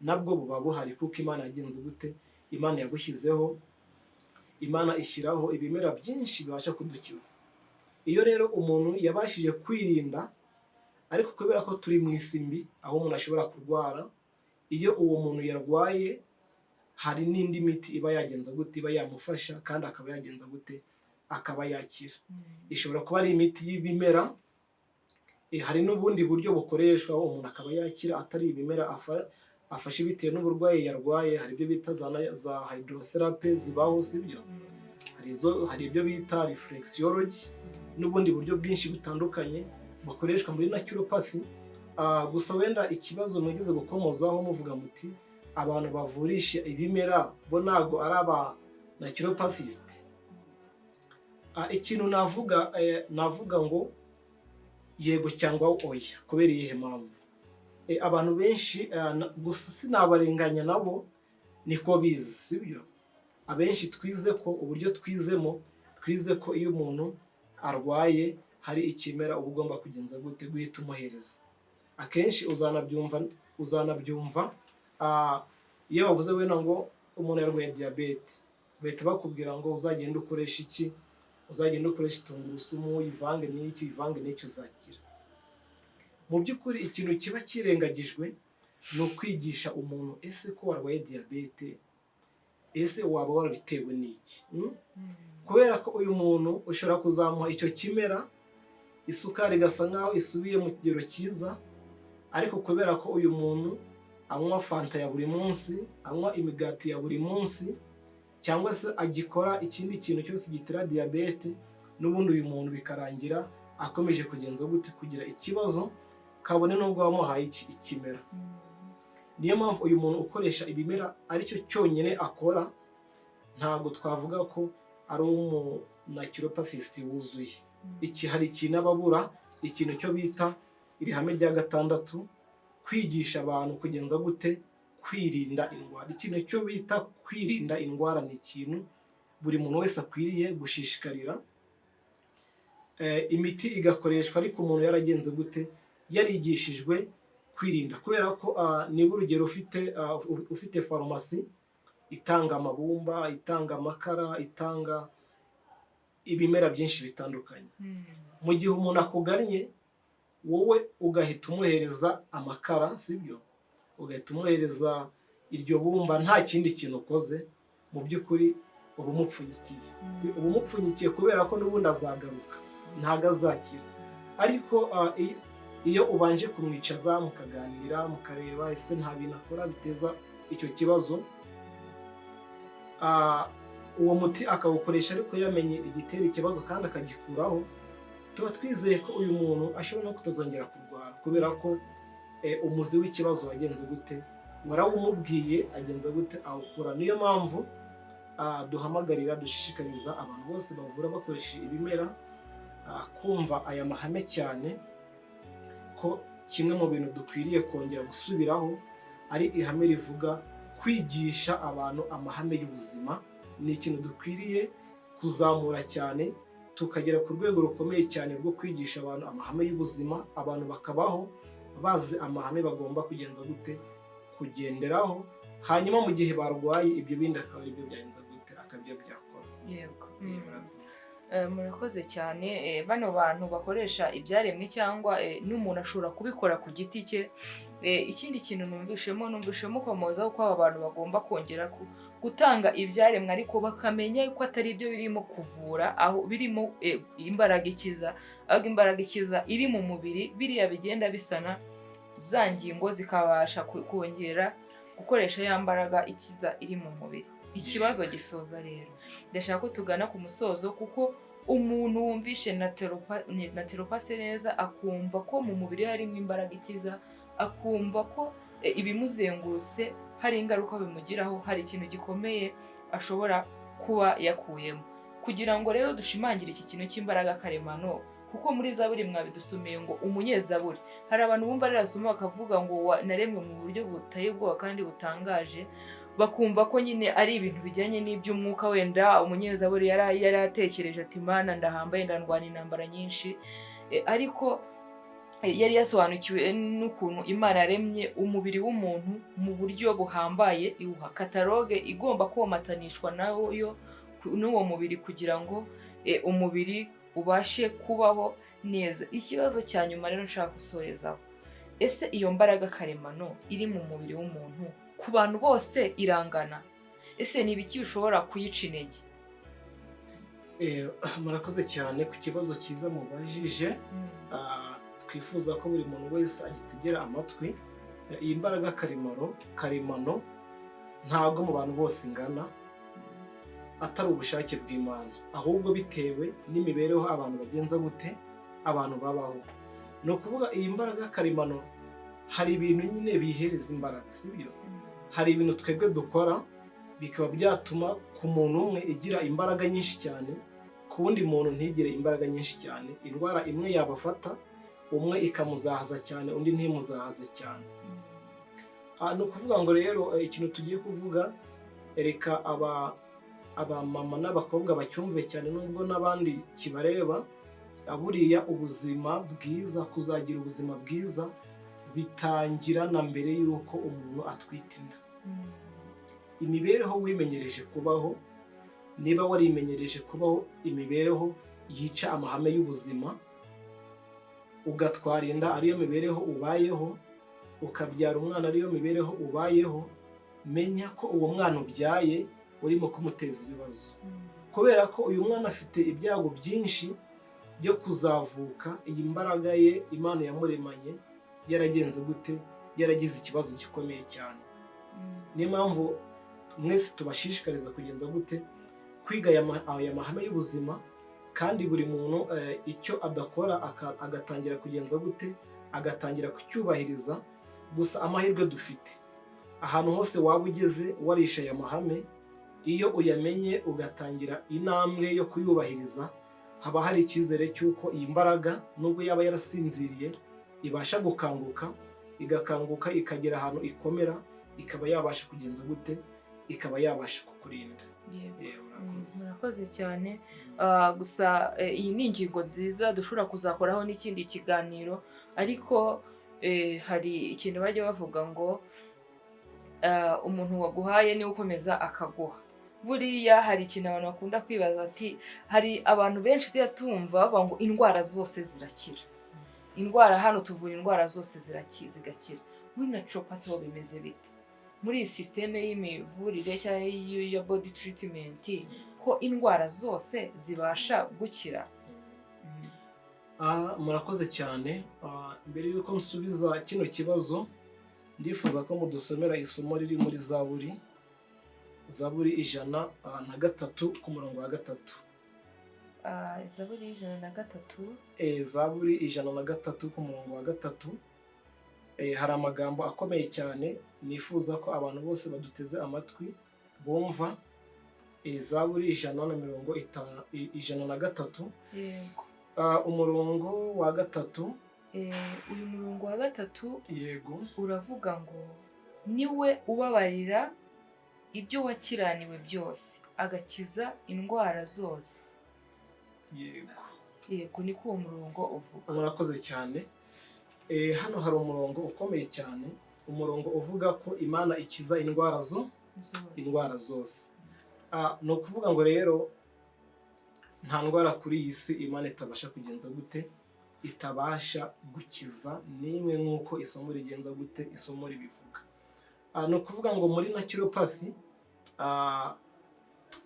Nabwo buba buhari kuko Imana yagenze gute, Imana yagushyizeho, Imana ishyiraho ibimera byinshi bibasha kudukiza. Iyo rero umuntu yabashije kwirinda, ariko kubera ko turi mu isi mbi aho umuntu ashobora kurwara, iyo uwo muntu yarwaye hari n'indi miti iba yagenza gute, iba yamufasha kandi akaba yagenza gute, akaba yakira. Ishobora kuba ari imiti y'ibimera, hari n'ubundi buryo bukoreshwa umuntu akaba yakira atari ibimera afashe bitewe n'uburwayi yarwaye. Hari ibyo bita za hydrotherapy zibaho, sibyo? Hari ibyo bita reflexology n'ubundi buryo bwinshi butandukanye bukoreshwa muri naturopathy. Gusa wenda ikibazo mwigeze gukomozaho muvuga muti abantu bavurisha ibimera bo ntago ari aba naturopathist. Ikintu navuga ngo yego cyangwa oya. Kubera iyihe mpamvu? Abantu benshi gusa sinabarenganya, nabo niko bizi, sibyo? Abenshi twize ko uburyo twize ko iyo umuntu arwaye hari ikimera uba ugomba kugenza gute, guhita umuhereza. Akenshi uzanabyumva iyo bavuze wenda ngo umuntu yarwaye diabete, bahita bakubwira ngo uzagenda ukoresha iki, uzagenda ukoresha tungurusumu, ivange n'iki uzakira. Mu by'ukuri ikintu kiba kirengagijwe ni ukwigisha umuntu ese ko warwaye diabete, ese waba warabitewe n'iki? Kubera ko uyu muntu ushobora kuzamuha icyo kimera, isukari igasa nkaho isubiye mu kigero cyiza, ariko kubera ko uyu muntu anywa fanta ya buri munsi, anywa imigati ya buri munsi, cyangwa se agikora ikindi kintu cyose gitera diyabete, n'ubundi uyu muntu bikarangira akomeje kugenza gute kugira ikibazo, kabone n'ubwo wamuhaye ikimera. Niyo mpamvu uyu muntu ukoresha ibimera aricyo cyonyine akora, ntabwo twavuga ko ari naturopathist wuzuye. Hari ikintu ababura, ikintu cyo bita iri hame rya 6, kwigisha abantu kugenza gute kwirinda indwara. Ikintu cyo bita kwirinda indwara ni ikintu buri muntu wese akwiriye gushishikarira. Imiti igakoreshwa ariko umuntu yaragenze gute, yarigishijwe kwirinda. Kubera ko niba urugero ufite farumasi itanga amabumba, itanga amakara, itanga ibimera byinshi bitandukanye, mu gihe umuntu akugannye wowe ugahita umuhereza amakara, sibyo, ugahita umuhereza iryo bumba, nta kindi kintu ukoze, mu by'ukuri uba umupfunyikiye. Uba umupfunyikiye kubera ko n'ubundi azagaruka, ntago azakira. Ariko iyo ubanje kumwicaza mukaganira, mukareba ese nta bintu akora biteza icyo kibazo, uwo muti akawukoresha ariko yamenye igitera ikibazo kandi akagikuraho, tuba twizeye ko uyu muntu ashobora no kutazongera kurwara, kubera ko umuzi w'ikibazo wagenze gute, warawumubwiye, agenza gute awukura. Niyo mpamvu duhamagarira, dushishikariza abantu bose bavura bakoresha ibimera kumva aya mahame cyane, ko kimwe mu bintu dukwiriye kongera gusubiraho ari ihame rivuga kwigisha abantu amahame y'ubuzima. Ni ikintu dukwiriye kuzamura cyane, tukagera ku rwego rukomeye cyane rwo kwigisha abantu amahame y'ubuzima, abantu bakabaho bazi amahame bagomba kugenza gute kugenderaho, hanyuma mu gihe barwaye ibyo bindi akaba ari byo byagenza gute akabyo byakora. Yego. Murakoze cyane. Bano bantu bakoresha ibyaremwe cyangwa n'umuntu ashobora kubikora ku giti cye. Ikindi kintu numvishemo komozaho ko aba bantu bagomba kongera gutanga ibyaremwe ariko bakamenya ko atari byo birimo kuvura, aho birimo imbaraga ikiza, ahubwo imbaraga ikiza iri mu mubiri, biriya bigenda bisana za ngingo zikabasha kongera gukoresha ya mbaraga ikiza iri mu mubiri. Ikibazo gisoza rero, ndashaka ko tugana ku musozo, kuko umuntu wumvishe naturopathy neza akumva ko mu mubiri harimo imbaraga ikiza, akumva ko ibimuzengurutse hari ingaruka bimugiraho, hari ikintu gikomeye ashobora kuba yakuyemo. Kugira ngo rero dushimangire iki kintu cy'imbaraga karemano, kuko muri Zaburi mwabidusomeye ngo umunyezaburi, hari abantu bumva rero asoma bakavuga ngo naremwe mu buryo buteye ubwoba kandi butangaje, bakumva ko nyine ari ibintu bijyanye n'iby'umwuka. Wenda umunyezaburi yari atekereje ati Mana ndahambaye, ndandwana intambara nyinshi, ariko yari yasobanukiwe n'ukuntu Imana yaremye umubiri w'umuntu mu buryo buhambaye, iwuha kataloge igomba komatanishwa n'uwo mubiri kugira ngo umubiri ubashe kubaho neza. Ikibazo cya nyuma rero nshaka gusorezaho, ese iyo mbaraga karemano iri mu mubiri w'umuntu ku bantu bose irangana? Ese ni ibiki bishobora kuyica intege? Murakoze cyane ku kibazo cyiza mubajije. Twifuza ko buri muntu wese agitegera amatwi. Iyi mbaraga karemano ntabwo mu bantu bose ingana, atari ubushake bw'Imana, ahubwo bitewe n'imibereho abantu bagenza gute, abantu babaho. Ni ukuvuga iyi mbaraga karemano hari ibintu nyine bihereza imbaraga, sibyo? Hari ibintu twebwe dukora bikaba byatuma ku muntu umwe igira imbaraga nyinshi cyane, ku wundi muntu ntigire imbaraga nyinshi cyane. Indwara imwe yabafata, umwe ikamuzahaza cyane, undi ntimuzahaze cyane. Ni ukuvuga ngo rero ikintu tugiye kuvuga, reka abamama n'abakobwa bacyumve cyane, nubwo n'abandi kibareba. Buriya ubuzima bwiza, kuzagira ubuzima bwiza bitangira na mbere y'uko umuntu atwita inda. Imibereho wimenyereje kubaho, niba warimenyereje kubaho imibereho yica amahame y'ubuzima, ugatwara inda ariyo mibereho ubayeho, ukabyara umwana ariyo mibereho ubayeho, menya ko uwo mwana ubyaye urimo kumuteza ibibazo, kubera ko uyu mwana afite ibyago byinshi byo kuzavuka iyi mbaraga ye Imana yamuremanye yaragenze gute, yaragize ikibazo gikomeye cyane. Niyo mpamvu mwese tubashishikariza kugenza gute kwiga aya mahame y'ubuzima, kandi buri muntu icyo adakora agatangira kugenza gute, agatangira kucyubahiriza. Gusa amahirwe dufite, ahantu hose waba ugeze warisha aya mahame, iyo uyamenye ugatangira intambwe yo kuyubahiriza, haba hari icyizere cy'uko iyi mbaraga nubwo yaba yarasinziriye ibasha gukanguka, igakanguka ikagera ahantu ikomera, ikaba yabasha kugenza gute, ikaba yabasha kukurinda. Murakoze cyane. Gusa iyi ni ingingo nziza dushobora kuzakoraho n'ikindi kiganiro, ariko hari ikintu bajya bavuga ngo umuntu waguhaye niwe ukomeza akaguha. Buriya hari ikintu abantu bakunda kwibaza ati, hari abantu benshi tujya tumva bavuga ngo indwara zose zirakira. Indwara hano tuvura indwara zose zigakira. Muri naturopathy ho bimeze bite? Muri iyi systeme y'imivurire cyangwa ya body treatment, ko indwara zose zibasha gukira? Murakoze cyane. Mbere y'uko nsubiza kino kibazo, ndifuza ko mudusomera isomo riri muri Zaburi 103 ku murongo wa 3. Zaburi 103. Zaburi 103 ku murongo wa 3. Hari amagambo akomeye cyane nifuza ko abantu bose baduteze amatwi bumva. Zaburi 103. Yego. Umurongo wa 3. Uyu murongo wa 3 yego uravuga ngo niwe ubabarira ibyo wakiraniwe byose, agakiza indwara zose. Yego niko uwo murongo uvuga. Murakoze cyane. Hano hari umurongo ukomeye cyane, umurongo uvuga ko Imana ikiza indwara zose. No kuvuga ngo rero nta ndwara kuri iyi si Imana itabasha kugenza gute, itabasha gukiza nimwe nk'uko isomo rigenza gute, isomo ribivuga. No kuvuga ngo muri naturopathy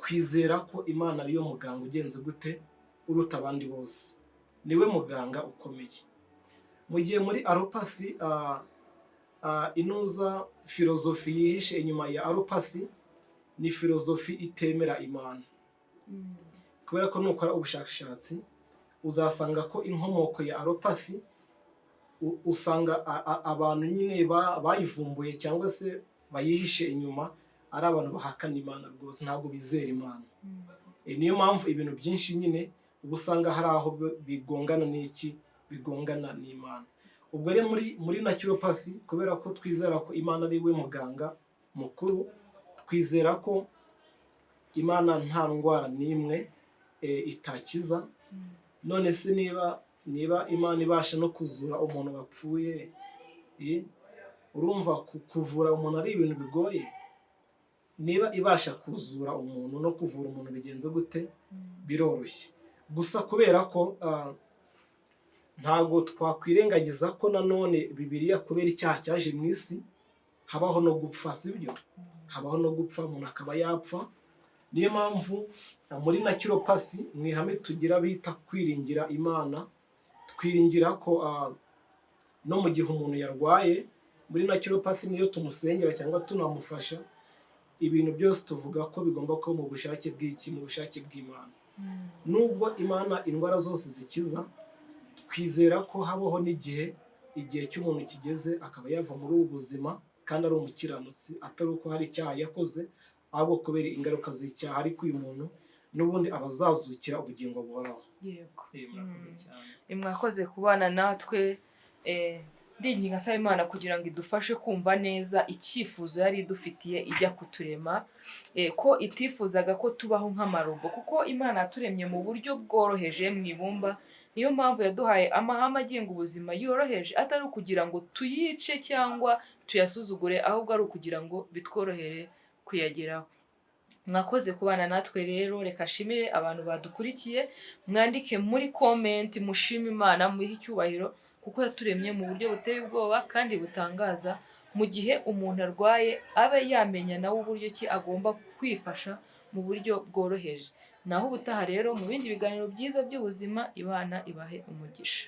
twizera ko Imana ariyo muganga ugenze gute uruta abandi bose, niwe muganga ukomeye. Mu gihe muri allopathy inuza filozofi yihishe inyuma ya allopathy ni filozofi itemera Imana. Kubera ko nukora ubushakashatsi uzasanga ko inkomoko ya allopathy usanga abantu nyine bayivumbuye cyangwa se bayihishe inyuma ari abantu bahakana Imana rwose, ntabwo bizera Imana. Niyo mpamvu ibintu byinshi nyine uba usanga hari aho bigongana bigongana n'Imana. Ubwo rero muri naturopathy, kubera ko twizera ko Imana ari we muganga mukuru, twizera ko Imana nta ndwara n'imwe itakiza. None se niba Imana ibasha no kuzura umuntu wapfuye, urumva kuvura umuntu ari ibintu bigoye? Niba ibasha kuzura umuntu no kuvura umuntu bigenze gute, biroroshye. Gusa kubera ko ntabwo twakwirengagiza ko nanone Bibiliya kubera icyaha cyaje mu isi habaho no gupfa, sibyo? Habaho no gupfa, umuntu akaba yapfa. Niyo mpamvu muri naturopathy mu ihame tugira bita kwiringira Imana, twiringira ko no mu gihe umuntu yarwaye muri naturopathy niyo tumusengera cyangwa tunamufasha, ibintu byose tuvuga ko bigomba kuba mu bushake bw'Imana. Nubwo Imana indwara zose zikiza, twizera ko habaho n'igihe cy'umuntu kigeze akaba yava muri ubu buzima kandi ari umukiranutsi, atari uko hari icyaha yakoze, ahubwo kubera ingaruka z'icyaha. Ariko uyu muntu n'ubundi abazazukira ubugingo buhoraho. Yego. Mwakoze kubana natwe. Ndinginga nsaba Imana kugira ngo idufashe kumva neza icyifuzo yari idufitiye ijya kuturema, ko itifuzaga ko tubaho nk'amarobo, kuko Imana yaturemye mu buryo bworoheje mu ibumba. Niyo mpamvu yaduhaye amahame agenga ubuzima yoroheje, atari ukugira ngo tuyice cyangwa tuyasuzugure, ahubwo ari ukugira ngo bitworohere kuyageraho. Mwakoze kubana natwe rero. Reka nshimire abantu badukurikiye, mwandike muri comment mushima Imana, muhe icyubahiro, kuko yaturemye mu buryo buteye ubwoba kandi butangaza. Mu gihe umuntu arwaye abe yamenya nawe uburyo ki agomba kwifasha mu buryo bworoheje. Naho ubutaha rero mu bindi biganiro byiza by'ubuzima, Imana ibahe umugisha.